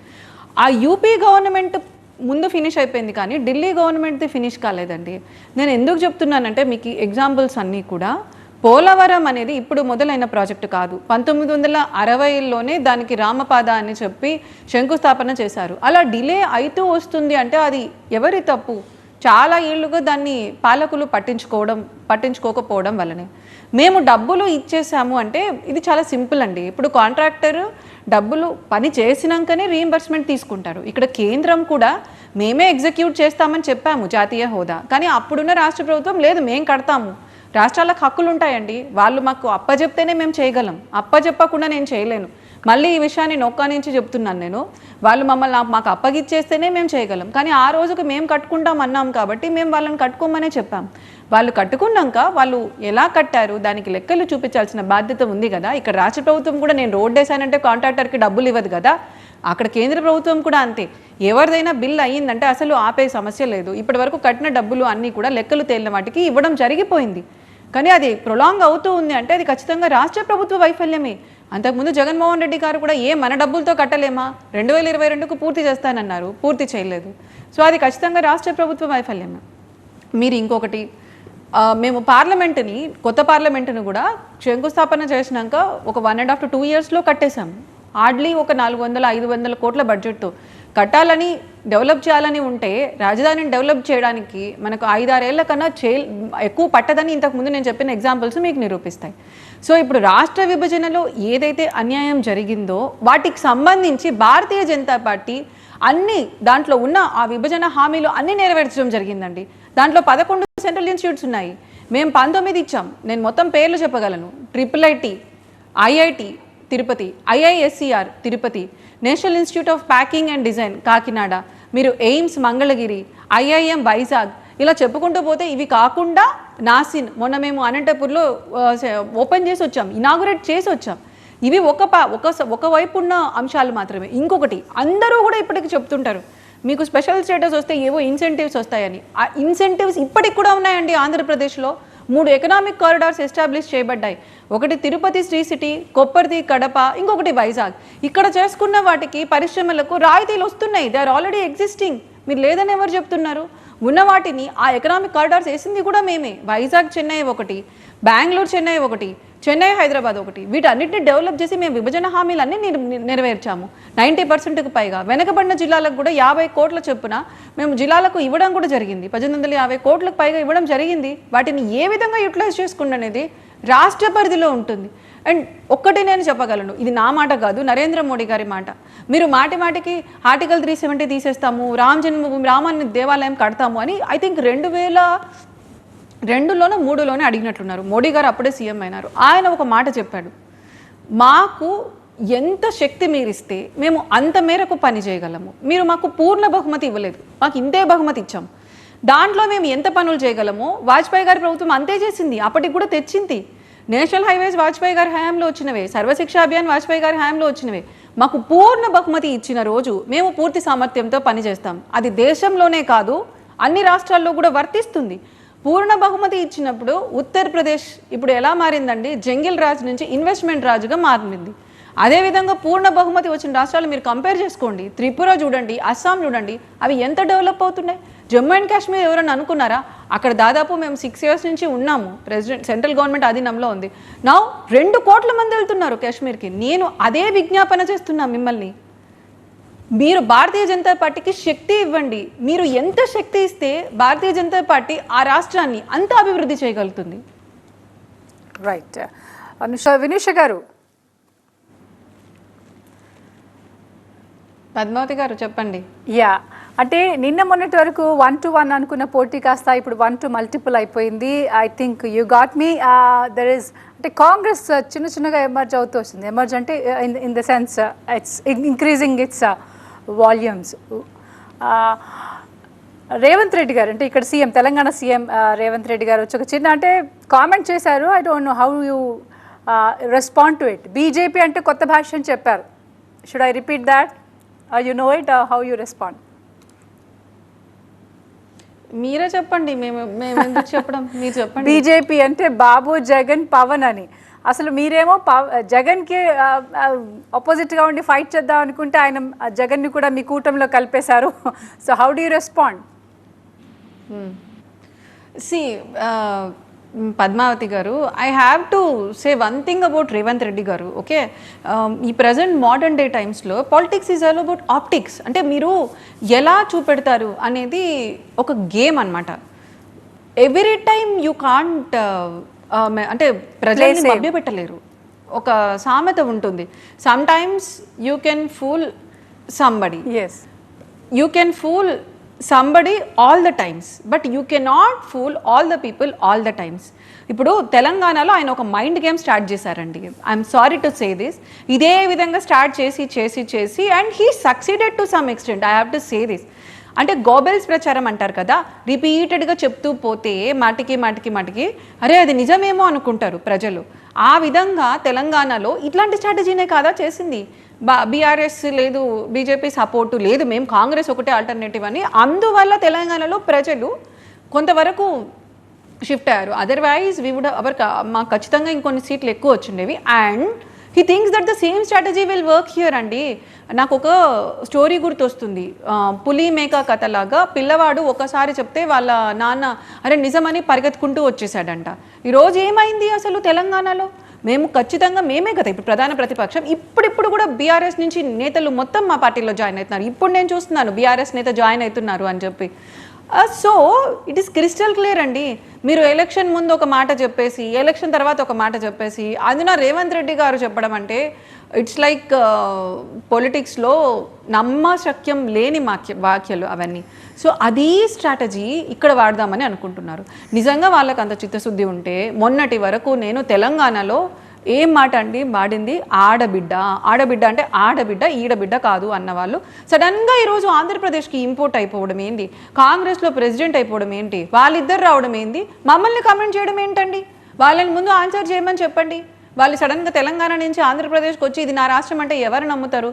ఆ యూపీ గవర్నమెంట్ ముందు ఫినిష్ అయిపోయింది, కానీ ఢిల్లీ గవర్నమెంట్ది ఫినిష్ కాలేదండి. నేను ఎందుకు చెప్తున్నానంటే మీకు ఎగ్జాంపుల్స్ అన్నీ కూడా, పోలవరం అనేది ఇప్పుడు మొదలైన ప్రాజెక్టు కాదు. 1960లోనే దానికి రామపాద అని చెప్పి శంకుస్థాపన చేశారు. అలా డిలే అవుతూ వస్తుంది అంటే అది ఎవరి తప్పు? చాలా ఏళ్ళుగా దాన్ని పాలకులు పట్టించుకోకపోవడం వల్లనే. మేము డబ్బులు ఇచ్చేసాము అంటే ఇది చాలా సింపుల్ అండి. ఇప్పుడు కాంట్రాక్టర్ డబ్బులు పని చేసినాకనే రీయింబర్స్మెంట్ తీసుకుంటారు. ఇక్కడ కేంద్రం కూడా మేమే ఎగ్జిక్యూట్ చేస్తామని చెప్పాము జాతీయ హోదా, కానీ అప్పుడున్న రాష్ట్ర ప్రభుత్వం లేదు మేము కడతాము. రాష్ట్రాలకు హక్కులు ఉంటాయండి, వాళ్ళు మాకు అప్పచెప్తేనే మేము చేయగలం, అప్పచెప్పకుండా నేను చేయలేను. మళ్ళీ ఈ విషయాన్ని నొక్కా నుంచి చెప్తున్నాను నేను. వాళ్ళు మమ్మల్ని మాకు అప్పగిచ్చేస్తేనే మేము చేయగలం, కానీ ఆ రోజుకి మేము కట్టుకుంటాం అన్నాం కాబట్టి మేము వాళ్ళని కట్టుకోమనే చెప్పాం. వాళ్ళు కట్టుకున్నాక వాళ్ళు ఎలా కట్టారు దానికి లెక్కలు చూపించాల్సిన బాధ్యత ఉంది కదా. ఇక్కడ రాష్ట్ర ప్రభుత్వం కూడా నేను రోడ్ వేసానంటే కాంట్రాక్టర్కి డబ్బులు ఇవ్వదు కదా, అక్కడ కేంద్ర ప్రభుత్వం కూడా అంతే. ఎవరిదైనా బిల్ అయ్యిందంటే అసలు ఆపే సమస్య లేదు. ఇప్పటి వరకు కట్టిన డబ్బులు అన్నీ కూడా లెక్కలు తేలిన వాటికి ఇవ్వడం జరిగిపోయింది. కానీ అది ప్రొలాంగ్ అవుతూ ఉంది అంటే అది ఖచ్చితంగా రాష్ట్ర ప్రభుత్వ వైఫల్యమే. అంతకుముందు జగన్మోహన్ రెడ్డి గారు కూడా మన డబ్బులతో కట్టలేమా, 2022కు పూర్తి చేస్తానన్నారు, పూర్తి చేయలేదు. సో అది ఖచ్చితంగా రాష్ట్ర ప్రభుత్వ వైఫల్యమే. మీరు ఇంకొకటి, మేము పార్లమెంటుని, కొత్త పార్లమెంటుని కూడా శంకుస్థాపన చేసినాక ఒక 1.5 to 2 yearsలో కట్టేశాము. హార్డ్లీ ఒక 400-500 కోట్ల బడ్జెట్తో కట్టాలని, డెవలప్ చేయాలని ఉంటే రాజధానిని డెవలప్ చేయడానికి మనకు 5-6 ఏళ్ల కన్నా ఎక్కువ పట్టదని ఇంతకుముందు నేను చెప్పిన ఎగ్జాంపుల్స్ మీకు నిరూపిస్తాయి. సో ఇప్పుడు రాష్ట్ర విభజనలో ఏదైతే అన్యాయం జరిగిందో వాటికి సంబంధించి భారతీయ జనతా పార్టీ దాంట్లో ఉన్న ఆ విభజన హామీలు అన్నీ నెరవేర్చడం జరిగిందండి. దాంట్లో 11 సెంట్రల్ ఇన్స్టిట్యూట్స్ ఉన్నాయి, మేము 19 ఇచ్చాం. నేను మొత్తం పేర్లు చెప్పగలను: IIIT, IIT Tirupati, IISCR Tirupati, national institute of packing and design Kakinada, మీరు ఎయిమ్స్ మంగళగిరి, IIM వైజాగ్, ఇలా చెప్పుకుంటూ పోతే ఇవి కాకుండా నాసిన్ మొన్న మేము అనంతపూర్లో ఓపెన్ చేసి వచ్చాం, ఇనాగురేట్ చేసి వచ్చాం. ఇవి ఒక వైపు ఉన్న అంశాలు మాత్రమే. ఇంకొకటి, అందరూ కూడా ఇప్పటికి చెప్తుంటారు మీకు స్పెషల్ స్టేటస్ వస్తే ఏవో ఇన్సెంటివ్స్ వస్తాయని. ఆ ఇన్సెంటివ్స్ ఇప్పటికి కూడా ఉన్నాయండి. ఆంధ్రప్రదేశ్లో 3 ఎకనామిక్ కారిడార్స్ ఎస్టాబ్లిష్ చేయబడ్డాయి. ఒకటి తిరుపతి శ్రీ సిటీ, కొప్పర్తి కడప, ఇంకొకటి వైజాగ్. ఇక్కడ చేసుకున్న వాటికి పరిశ్రమలకు రాయితీలు వస్తున్నాయి. They are already existing. మీరు లేదని ఎవరు చెప్తున్నారు? ఉన్న వాటిని ఆ ఎకనామిక్ కారిడార్స్ వేసింది కూడా మేమే. వైజాగ్ చెన్నై ఒకటి, బెంగళూరు చెన్నై ఒకటి, చెన్నై హైదరాబాద్ ఒకటి, వీటన్నిటిని డెవలప్ చేసి మేము విభజన హామీలన్నీ నెరవేర్చాము. 90%కు పైగా. వెనకబడిన జిల్లాలకు కూడా 50 కోట్ల చొప్పున మేము జిల్లాలకు ఇవ్వడం కూడా జరిగింది. 1850 కోట్లకు పైగా ఇవ్వడం జరిగింది. వాటిని ఏ విధంగా యూటిలైజ్ చేసుకుంటే అనేది రాష్ట్ర పరిధిలో ఉంటుంది. అండ్ ఒక్కటి నేను చెప్పగలను, ఇది నా మాట కాదు, నరేంద్ర మోడీ గారి మాట. మీరు మాటికి ఆర్టికల్ 370 తీసేస్తాము, రామాన్ని దేవాలయం కడతాము అని ఐ థింక్ 2002లోనో 2003లోనే అడిగినట్లున్నారు. మోడీ గారు అప్పుడే సీఎం అయినారు. ఆయన ఒక మాట చెప్పాడు, మాకు ఎంత శక్తి మీరిస్తే మేము అంత మేరకు పని చేయగలము. మీరు మాకు పూర్ణ బహుమతి ఇవ్వలేదు, మాకు ఇంతే బహుమతి ఇచ్చాం. దాంట్లో మేము ఎంత పనులు చేయగలమో వాజ్పేయి గారి ప్రభుత్వం అంతే చేసింది, అప్పటికి కూడా తెచ్చింది. నేషనల్ హైవేస్ వాజ్పేయి గారి హయాంలో వచ్చినవే, సర్వశిక్షా అభియాన్ వాజ్పేయి గారి హయాంలో వచ్చినవే. మాకు పూర్ణ బహుమతి ఇచ్చిన రోజు మేము పూర్తి సామర్థ్యంతో పనిచేస్తాం. అది దేశంలోనే కాదు, అన్ని రాష్ట్రాల్లో కూడా వర్తిస్తుంది. పూర్ణ బహుమతి ఇచ్చినప్పుడు ఉత్తరప్రదేశ్ ఇప్పుడు ఎలా మారిందండి, జంగిల్ రాజ్ నుంచి ఇన్వెస్ట్మెంట్ రాజుగా మారింది. అదేవిధంగా పూర్ణ బహుమతి వచ్చిన రాష్ట్రాలు మీరు కంపేర్ చేసుకోండి. త్రిపుర చూడండి, అస్సాం చూడండి, అవి ఎంత డెవలప్ అవుతున్నాయి. జమ్మూ అండ్ కాశ్మీర్ ఎవరైనా అనుకున్నారా? అక్కడ దాదాపు మేము 6 years నుంచి ఉన్నాము, సెంట్రల్ గవర్నమెంట్ అధీనంలో ఉంది. నా 2 కోట్ల మంది వెళ్తున్నారు కాశ్మీర్కి. నేను అదే విజ్ఞాపన చేస్తున్నా మిమ్మల్ని, మీరు భారతీయ జనతా పార్టీకి శక్తి ఇవ్వండి. మీరు ఎంత శక్తి ఇస్తే భారతీయ జనతా పార్టీ ఆ రాష్ట్రాన్ని అంత అభివృద్ధి చేయగలుగుతుంది. రైట్. వినూష గారు, పద్మావతి గారు చెప్పండి. యా, అంటే నిన్న మొన్నటి వరకు 1-1 అనుకున్న పోటీ కాస్త ఇప్పుడు 1-multiple అయిపోయింది. I think you got me. There is అంటే కాంగ్రెస్ చిన్నగా ఎమర్జ్ అవుతూ వస్తుంది. ఎమర్జ్ అంటే in the sense it's increasing its volumes. Revanth Reddy గారు అంటే ఇక్కడ సీఎం, తెలంగాణ సీఎం రేవంత్ రెడ్డి గారు వచ్చి ఒక చిన్న అంటే కామెంట్ చేశారు. I don't know how you respond to it. BJP అంటే కొత్త భాష అని చెప్పారు. Should I repeat that? You know it, how you respond? మీరే చెప్పండి, మేము ఎందుకు చెప్పడం, మీరు చెప్పండి. బీజేపీ అంటే బాబు, జగన్, పవన్ అని. అసలు మీరేమో జగన్కి ఆపోజిట్గా ఉండి ఫైట్ చేద్దాం అనుకుంటే ఆయన జగన్ని కూడా మీ కూటమిలో కలిపేశారు. So how do you respond? See Padmavathi గారు, I have to say one thing about Revanth Reddy గారు. ఓకే, ఈ ప్రజెంట్ మోడర్న్ డే టైమ్స్లో politics is all about optics. అంటే మీరు ఎలా చూపెడతారు అనేది ఒక గేమ్ అనమాట. ఎవ్రీ టైమ్ యూ కాంట్ అంటే ప్రజల్ని మభ్యపెట్టలేరు. ఒక సామెత ఉంటుంది, sometimes you can fool somebody, yes, you can fool somebody all the times, but you cannot fool all the people all the times. ఇప్పుడు తెలంగాణలో ఆయన ఒక మైండ్ గేమ్ స్టార్ట్ చేశారండి. I'm sorry to say this. ఇదే విధంగా start చేసి and he succeeded to some extent. I have to say this. అంటే Goebbels ప్రచారం అంటారు కదా, రిపీటెడ్గా చెప్తూ పోతే మాటికి అరే అది నిజమేమో అనుకుంటారు ప్రజలు. ఆ విధంగా తెలంగాణలో ఇట్లాంటి స్ట్రాటజీనే కాదా చేసింది. బీఆర్ఎస్ లేదు, బీజేపీ సపోర్టు లేదు, మేము కాంగ్రెస్ ఒకటే ఆల్టర్నేటివ్ అని. అందువల్ల తెలంగాణలో ప్రజలు కొంతవరకు షిఫ్ట్ అయ్యారు. అదర్వైజ్ వీ వుడ్ మాకు ఖచ్చితంగా ఇంకొన్ని సీట్లు ఎక్కువ వచ్చిండేవి. And he thinks that the same strategy will work here అండి. నాకు ఒక స్టోరీ గుర్తొస్తుంది, పులి మేక కథలాగా. పిల్లవాడు ఒకసారి చెప్తే వాళ్ళ నాన్న అరే నిజమని పరిగెత్తుకుంటూ వచ్చేసాడంట. ఈరోజు ఏమైంది అసలు తెలంగాణలో? మేము ఖచ్చితంగా మేమే కదా ఇప్పుడు ప్రధాన ప్రతిపక్షం. ఇప్పుడు కూడా బీఆర్ఎస్ నుంచి నేతలు మొత్తం మా పార్టీలో జాయిన్ అవుతున్నారు. ఇప్పుడు నేను చూస్తున్నాను బీఆర్ఎస్ నేత జాయిన్ అవుతున్నారు అని చెప్పి. So it is crystal clear అండి. మీరు ఎలక్షన్ ముందు ఒక మాట చెప్పేసి ఎలక్షన్ తర్వాత ఒక మాట చెప్పేసి అందున రేవంత్ రెడ్డి గారు చెప్పడం అంటే ఇట్స్ లైక్ పొలిటిక్స్లో నమ్మశక్యం లేని వాక్యాలు అవన్నీ. సో అదీ స్ట్రాటజీ ఇక్కడ వాడదామని అనుకుంటున్నారు. నిజంగా వాళ్ళకి అంత చిత్తశుద్ధి ఉంటే మొన్నటి వరకు నేను తెలంగాణలో ఏం మాట అండి వాడింది, ఆడబిడ్డ అంటే ఆడబిడ్డ ఈడబిడ్డ కాదు అన్నవాళ్ళు సడన్గా ఈరోజు ఆంధ్రప్రదేశ్కి ఇంపోర్ట్ అయిపోవడం ఏంటి, కాంగ్రెస్లో ప్రెసిడెంట్ అయిపోవడం ఏంటి, వాళ్ళిద్దరు రావడం ఏంటి, మమ్మల్ని కమెంట్ చేయడం ఏంటండి? వాళ్ళని ముందు ఆన్సర్ చేయమని చెప్పండి. వాళ్ళు సడన్గా తెలంగాణ నుంచి ఆంధ్రప్రదేశ్కి వచ్చి ఇది నా రాష్ట్రం అంటే ఎవరు నమ్ముతారు?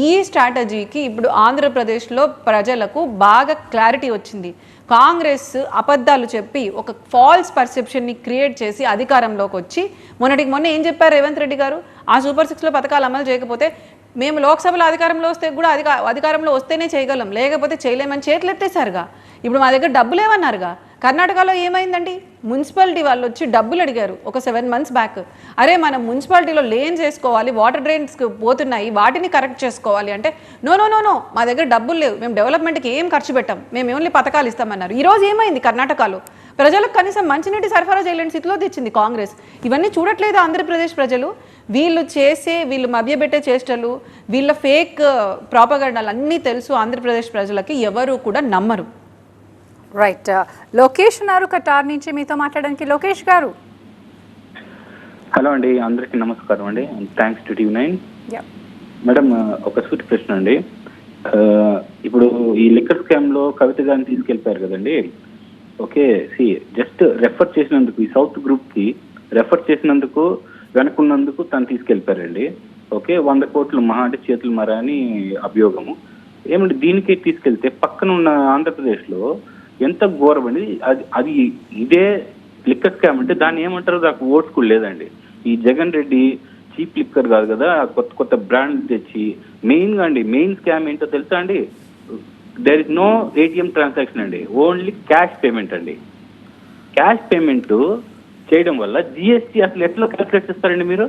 ఈ స్ట్రాటజీకి ఇప్పుడు ఆంధ్రప్రదేశ్లో ప్రజలకు బాగా క్లారిటీ వచ్చింది. కాంగ్రెస్ అబద్ధాలు చెప్పి ఒక ఫాల్స్ పర్సెప్షన్ని క్రియేట్ చేసి అధికారంలోకి వచ్చి మొన్న ఏం చెప్పారు రేవంత్ రెడ్డి గారు? ఆ సూపర్ 6లో పథకాలు అమలు చేయకపోతే మేము లోక్సభలో అధికారంలో వస్తే కూడా అధికారంలో వస్తేనే చేయగలం, లేకపోతే చేయలేమని చేతులు ఎత్తేసారుగా. ఇప్పుడు మా దగ్గర డబ్బులు ఏమన్నారుగా. కర్ణాటకలో ఏమైందండి? మున్సిపాలిటీ వాళ్ళు వచ్చి డబ్బులు అడిగారు ఒక 7 months బ్యాక్. అరే మనం మున్సిపాలిటీలో లేన్స్ వేసుకోవాలి, వాటర్ డ్రైన్స్కి పోతున్నాయి, వాటిని కరెక్ట్ చేసుకోవాలి అంటే నో మా దగ్గర డబ్బులు లేవు, మేము డెవలప్మెంట్కి ఏం ఖర్చు పెట్టాం, మేము ఓన్లీ పథకాలు ఇస్తామన్నారు. ఈరోజు ఏమైంది? కర్ణాటకలో ప్రజలకు కనీసం మంచినీటి సరఫరా చేయలేని స్థితిలో తెచ్చింది కాంగ్రెస్. ఇవన్నీ చూడట్లేదు ఆంధ్రప్రదేశ్ ప్రజలు. వీళ్ళు మభ్యపెట్టే చేష్టలు, వీళ్ళ ఫేక్ ప్రాపగండాలు అన్నీ తెలుసు ఆంధ్రప్రదేశ్ ప్రజలకి, ఎవరు కూడా నమ్మరు. రైట్. లోకేష్ ఉన్నారు కటార్ నుంచి మీతో మాట్లాడడానికి. లోకేష్ గారు. హలో అండి, అందరికీ నమస్కారం అండి. Thanks to TV9. Yeah. Madam, ఒక సూటి ప్రశ్న అండి. ఇప్పుడు ఈ లిక్కర్ స్కామ్ లో కవిత గారిని తీసుకెళ్లిపోయారు కదండి. ఓకే, జస్ట్ రెఫర్ చేసినందుకు, ఈ సౌత్ గ్రూప్ కి రెఫర్ చేసినందుకు, వెనకున్నందుకు తను తీసుకెళ్లిపోయారండి. ఓకే, 100 కోట్లు మహా అంటే చేతులు మరా అని అభియోగము. ఏమంటే దీనికి తీసుకెళ్తే పక్కన ఉన్న ఆంధ్రప్రదేశ్ లో ఎంత ఘోరం అండి అది. ఇదే లిక్కర్ స్కామ్ అంటే దాన్ని ఏమంటారు, నాకు ఓట్స్ కూడా లేదండి. ఈ జగన్ రెడ్డి చీప్ లిక్కర్ కాదు కదా, కొత్త బ్రాండ్ తెచ్చి మెయిన్ స్కామ్ ఏంటో తెలుసా అండి? There is no ATM transaction అండి, ఓన్లీ క్యాష్ పేమెంట్ అండి. క్యాష్ పేమెంట్ చేయడం వల్ల GST అసలు ఎట్లా క్యాల్కులేట్ చేస్తారండి మీరు?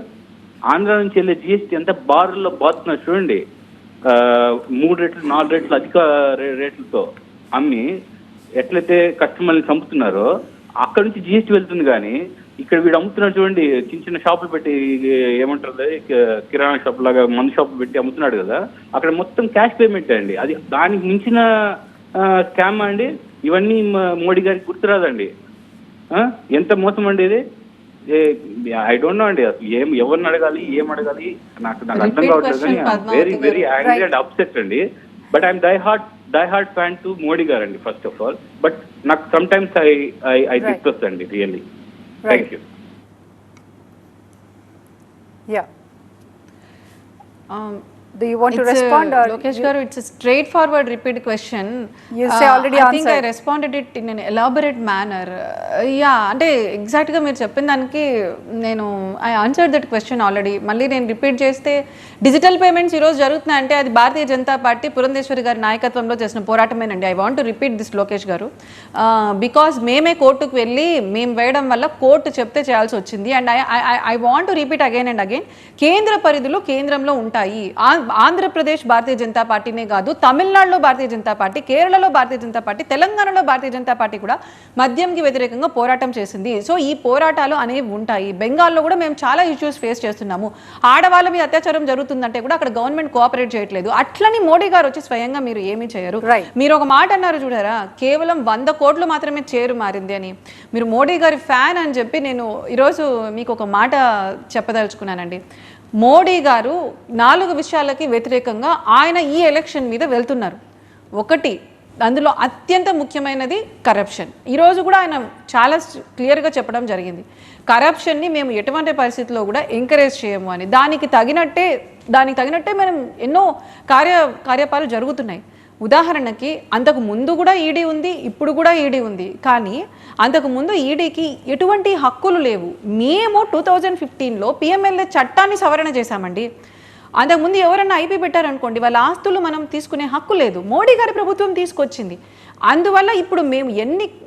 ఆంధ్ర నుంచి వెళ్ళే GST అంతా బారుల్లో బాతున్నారు చూడండి. 3 రెట్లు 4 రెట్లు అధిక రేట్లతో అమ్మి ఎట్లయితే కస్టమర్ని చంపుతున్నారో అక్కడ నుంచి GST వెళ్తుంది. కానీ ఇక్కడ వీడు అమ్ముతున్నాడు చూడండి, చిన్న షాపులు పెట్టి, ఏమంటారు కిరాణా షాప్ లాగా మందు షాపులు పెట్టి అమ్ముతున్నాడు కదా, అక్కడ మొత్తం క్యాష్ పేమెంట్ అండి. అది దానికి మించిన స్కామ్ అండి. ఇవన్నీ మోడీ గారికి గుర్తురాదండి. ఎంత మోసం అండి ఇది. ఐ డోంట్ నో అండి, అసలు ఎవరిని అడగాలి, ఏం అడగాలి నాకు అర్థం కావట్లేదు. కానీ వెరీ యాంగ్రీ అండ్ అప్సెట్ అండి. But I'm die hard fan to Modi గారు అండి ఫస్ట్ ఆఫ్ ఆల్. బట్ నాకు సమ్ టైమ్స్ ఐ డిస్కస్ అండి really. Thank you. Do you want to respond? Lokesh garu, it's a straightforward repeat question. You say already I answered. think I responded it in an elaborate manner. అంటే ఎగ్జాక్ట్గా మీరు చెప్పిన దానికి నేను I answered that question already. మళ్ళీ నేను repeat చేస్తే digital payments ఈరోజు జరుగుతున్నాయంటే అది భారతీయ జనతా పార్టీ పురంధేశ్వరి గారి నాయకత్వంలో చేసిన పోరాటమేనండి. I want to repeat this Lokesh గారు. బికాజ్ మేమే కోర్టుకు వెళ్ళి మేము వేయడం వల్ల కోర్టు చెప్తే చేయాల్సి వచ్చింది. And I want to repeat again and again, కేంద్ర పరిధులు కేంద్రంలో ఉంటాయి. ఆంధ్రప్రదేశ్ భారతీయ జనతా పార్టీనే కాదు, తమిళనాడులో భారతీయ జనతా పార్టీ, కేరళలో భారతీయ జనతా పార్టీ, తెలంగాణలో భారతీయ జనతా పార్టీ కూడా మద్యంకి వ్యతిరేకంగా పోరాటం చేసింది. సో ఈ పోరాటాలు అనేవి ఉంటాయి. బెంగాల్లో కూడా మేము చాలా ఇష్యూస్ ఫేస్ చేస్తున్నాము. ఆడవాళ్ళ మీద అత్యాచారం జరుగుతుందంటే కూడా అక్కడ గవర్నమెంట్ కోఆపరేట్ చేయట్లేదు. అట్లని మోడీ గారు వచ్చి స్వయంగా మీరు ఏమీ చేయరు. మీరు ఒక మాట అన్నారు చూడారా, కేవలం 100 కోట్లు మాత్రమే చేరు మారింది అని. మీరు మోడీ గారి ఫ్యాన్ అని చెప్పి నేను ఈరోజు మీకు ఒక మాట చెప్పదలుచుకున్నానండి. మోడీ గారు 4 విషయాలకి వ్యతిరేకంగా ఆయన ఈ ఎలక్షన్ మీద వెళ్తున్నారు. ఒకటి, అందులో అత్యంత ముఖ్యమైనది కరప్షన్. ఈరోజు కూడా ఆయన చాలా క్లియర్గా చెప్పడం జరిగింది, కరప్షన్ని మేము ఎటువంటి పరిస్థితుల్లో కూడా ఎంకరేజ్ చేయము అని. దానికి తగినట్టే మనం ఎన్నో కార్యపాలు జరుగుతున్నాయి. ఉదాహరణకి అంతకు ముందు కూడా ఈడీ ఉంది, ఇప్పుడు కూడా ఈడీ ఉంది. కానీ అంతకు ముందు ఈడీకి ఎటువంటి హక్కులు లేవు. మేము 2015లో పిఎంఎల్ఏ చట్టాన్ని సవరణ చేశామండి. అంతకుముందు ఎవరన్నా ఐపీ పెట్టారనుకోండి, వాళ్ళ ఆస్తులు మనం తీసుకునే హక్కు లేదు. మోడీ గారి ప్రభుత్వం తీసుకొచ్చింది. అందువల్ల ఇప్పుడు మేము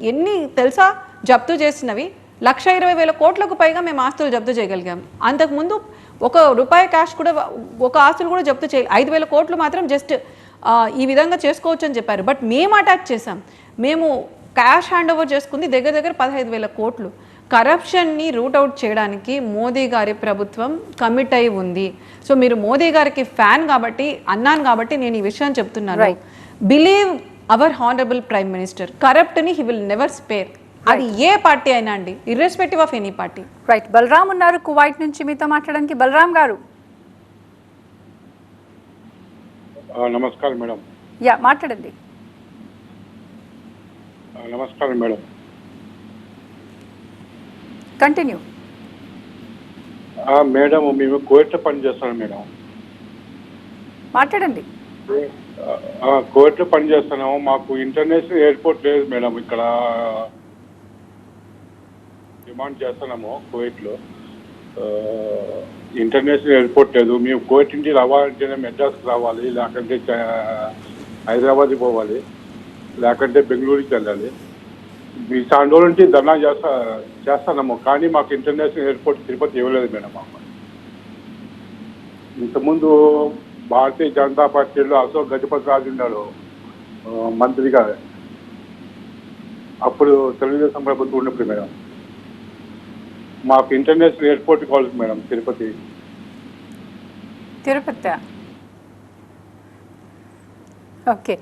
ఎన్ని తెలుసా జప్తు చేసినవి 1,20,000 కోట్లకు పైగా మేము ఆస్తులు జప్తు చేయగలిగాం. అంతకుముందు ₹1 క్యాష్ కూడా, ఒక ఆస్తులు కూడా జప్తు చేయాలి. 5,000 కోట్లు మాత్రం జస్ట్ ఈ విధంగా చేసుకోవచ్చు అని చెప్పారు. బట్ మేము అటాచ్ చేసాం. మేము క్యాష్ హ్యాండ్ ఓవర్ చేసుకుంది దగ్గర 15,000 కోట్లు. కరప్షన్ని రూట్ అవుట్ చేయడానికి మోదీ గారి ప్రభుత్వం కమిట్ అయి ఉంది. సో మీరు మోదీ గారికి ఫ్యాన్ కాబట్టి అన్నాను కాబట్టి నేను ఈ విషయం చెప్తున్నాను. Believe our honourable prime minister, కరప్ట్ని హీ విల్ నెవర్ స్పేర్. అది ఏ పార్టీ అయినా అండి, irrespective of any party. Right, Balaram ఉన్నారు కువైట్ నుంచి మీతో మాట్లాడడానికి. బలరాం గారు. నమస్కారం మేడం. యా, మాట్లాడండి. నమస్కారం మేడం. కంటిన్యూ. మేడం, మేము కోవిడ్లో పనిచేస్తాను మేడం. మాట్లాడండి. కోవిడ్లో పనిచేస్తున్నాము. మాకు ఇంటర్నేషనల్ ఎయిర్పోర్ట్ లేదు మేడం. ఇక్కడ డిమాండ్ చేస్తున్నాము కువైట్లో. ఇంటర్నేషనల్ ఎయిర్పోర్ట్ లేదు. మేము కువైట్ నుంచి రావాలంటేనే మెడ్రాస్కి రావాలి, లేకుంటే హైదరాబాద్కి పోవాలి, లేకుంటే బెంగళూరుకి వెళ్ళాలి. మీ చాలా రోజుల నుంచి ధర్నా చేస్తున్నాము. కానీ మాకు ఇంటర్నేషనల్ ఎయిర్పోర్ట్ తిరుపతి ఇవ్వలేదు మేడం. మాకు ఇంతకుముందు భారతీయ జనతా పార్టీలో అశోక్ గజపతి రాజు ఉన్నాడు మంత్రిగా, అప్పుడు తెలుగుదేశం ప్రభుత్వం ఉన్నప్పుడు మేడం మాకు ఇంటర్నేషనల్ ఎయిర్పోర్ట్ కావాలి మేడం. తిరుపతి ఓకే,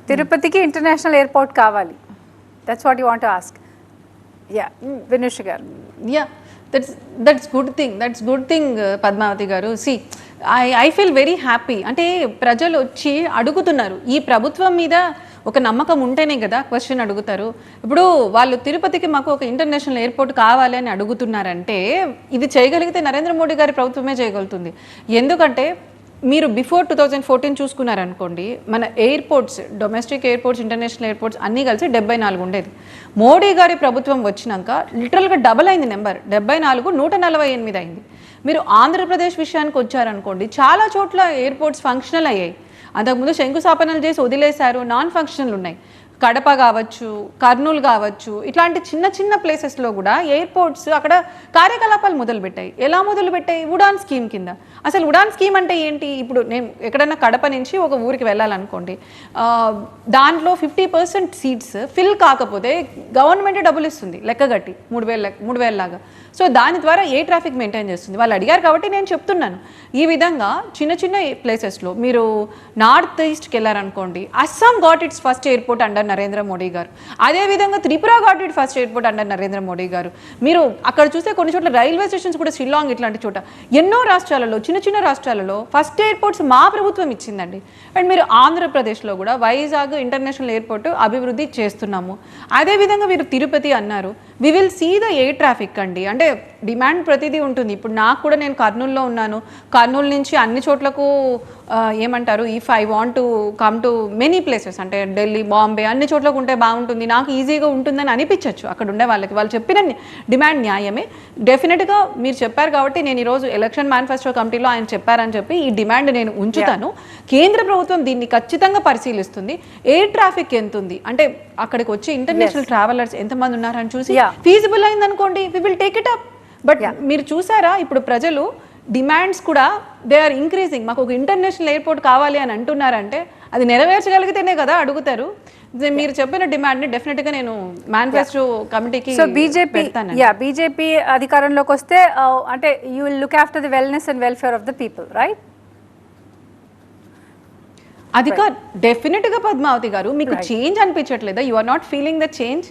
తిరుపతికి ఇంటర్నేషనల్ ఎయిర్పోర్ట్ కావాలి. That's what you want to ask. Yeah, Vinush గారు. Yeah, that's good thing Padmavathi గారు. See I feel very happy. అంటే ప్రజలు వచ్చి అడుగుతున్నారు. ఈ ప్రభుత్వం మీద ఒక నమ్మకం ఉంటేనే కదా క్వశ్చన్ అడుగుతారు. ఇప్పుడు వాళ్ళు తిరుపతికి మాకు ఒక ఇంటర్నేషనల్ ఎయిర్పోర్ట్ కావాలి అని అడుగుతున్నారంటే ఇది చేయగలిగితే నరేంద్ర మోడీ గారి ప్రభుత్వమే చేయగలుగుతుంది. ఎందుకంటే మీరు బిఫోర్ 2014 చూసుకున్నారనుకోండి, మన airports, domestic airports, international airports అన్నీ కలిసి 74 ఉండేది. మోడీ గారి ప్రభుత్వం వచ్చినాక లిటరల్గా డబల్ అయింది నెంబర్. 74 148 అయింది. మీరు ఆంధ్రప్రదేశ్ విషయానికి వచ్చారనుకోండి, చాలా చోట్ల ఎయిర్పోర్ట్స్ ఫంక్షనల్ అయ్యాయి. అంతకుముందు శంకుస్థాపనలు చేసి వదిలేశారు, నాన్ ఫంక్షనల్ ఉన్నాయి. కడప కావచ్చు, కర్నూలు కావచ్చు, ఇట్లాంటి చిన్న ప్లేసెస్లో కూడా ఎయిర్పోర్ట్స్ అక్కడ కార్యకలాపాలు మొదలుపెట్టాయి. ఎలా మొదలుపెట్టాయి? ఉడాన్ స్కీమ్ కింద. అసలు ఉడాన్ స్కీమ్ అంటే ఏంటి? ఇప్పుడు నేను ఎక్కడైనా కడప నుంచి ఒక ఊరికి వెళ్ళాలనుకోండి, దాంట్లో 50% సీట్స్ ఫిల్ కాకపోతే గవర్నమెంటే డబ్బులు ఇస్తుంది లెక్కగట్టి 3,000 లాగా. సో దాని ద్వారా ఏ ట్రాఫిక్ మెయింటైన్ చేస్తుంది? వాళ్ళు అడిగారు కాబట్టి నేను చెప్తున్నాను. ఈ విధంగా చిన్న ప్లేసెస్లో మీరు నార్త్ ఈస్ట్కి వెళ్ళారనుకోండి, Assam got it's first airport under Narendra Modi గారు. అదేవిధంగా Tripura got it first airport under Narendra Modi గారు. మీరు అక్కడ చూస్తే కొన్ని చోట్ల రైల్వే స్టేషన్స్ కూడా, షిల్లాంగ్ ఇట్లాంటి చోట ఎన్నో రాష్ట్రాలలో, చిన్న రాష్ట్రాలలో ఫస్ట్ ఎయిర్పోర్ట్స్ మా ప్రభుత్వం ఇచ్చిందండి. అండ్ మీరు ఆంధ్రప్రదేశ్లో కూడా వైజాగ్ ఇంటర్నేషనల్ ఎయిర్పోర్ట్ అభివృద్ధి చేస్తున్నాము. అదేవిధంగా మీరు తిరుపతి అన్నారు. We will see the air traffic అండి. అంటే డిమాండ్ ప్రతిదీ ఉంటుంది. ఇప్పుడు నాకు కూడా, నేను కర్నూలులో ఉన్నాను, కర్నూలు నుంచి అన్ని చోట్లకు ఏమంటారు, if I want to come to many places, అంటే ఢిల్లీ, బాంబే, అన్ని చోట్లకు ఉంటే బాగుంటుంది, నాకు ఈజీగా ఉంటుందని అనిపించవచ్చు అక్కడ ఉండే వాళ్ళకి. వాళ్ళు చెప్పిన డిమాండ్ న్యాయమే. డెఫినెట్గా మీరు చెప్పారు కాబట్టి నేను ఈరోజు ఎలక్షన్ మేనిఫెస్టో కమిటీలో ఆయన చెప్పారని చెప్పి ఈ డిమాండ్ నేను ఉంచుతాను. కేంద్ర ప్రభుత్వం దీన్ని ఖచ్చితంగా పరిశీలిస్తుంది. ఎయిర్ ట్రాఫిక్ ఎంత ఉంది అంటే అక్కడికి వచ్చి ఇంటర్నేషనల్ ట్రావెలర్స్ ఎంతమంది ఉన్నారని చూసి ఫీజిబుల్ అయింది అనుకోండి, we will take it up. But మీరు చూసారా ఇప్పుడు ప్రజలు డిమాండ్స్ కూడా దే ఆర్ ఇంక్రీజింగ్. మాకు ఒక ఇంటర్నేషనల్ ఎయిర్పోర్ట్ కావాలి అని అంటున్నారంటే అది నెరవేర్చగలిగితేనే కదా అడుగుతారు. మీరు చెప్పిన డిమాండ్ని డెఫినెట్గా నేను మేనిఫెస్టో కమిటీకి సో బీజేపీ అధికారంలోకి వస్తే అంటే you will look after the wellness and welfare of the people, right? అది డెఫినెట్గా పద్మావతి గారు మీకు చేంజ్ అనిపించట్లేదా? You are not feeling the change?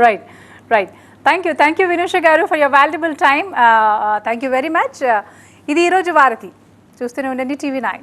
Right. Thank you Vinusha గారు for your valuable time. Thank you very much. ఇది ఈరోజు వారధి. చూస్తూనే ఉండండి TV9.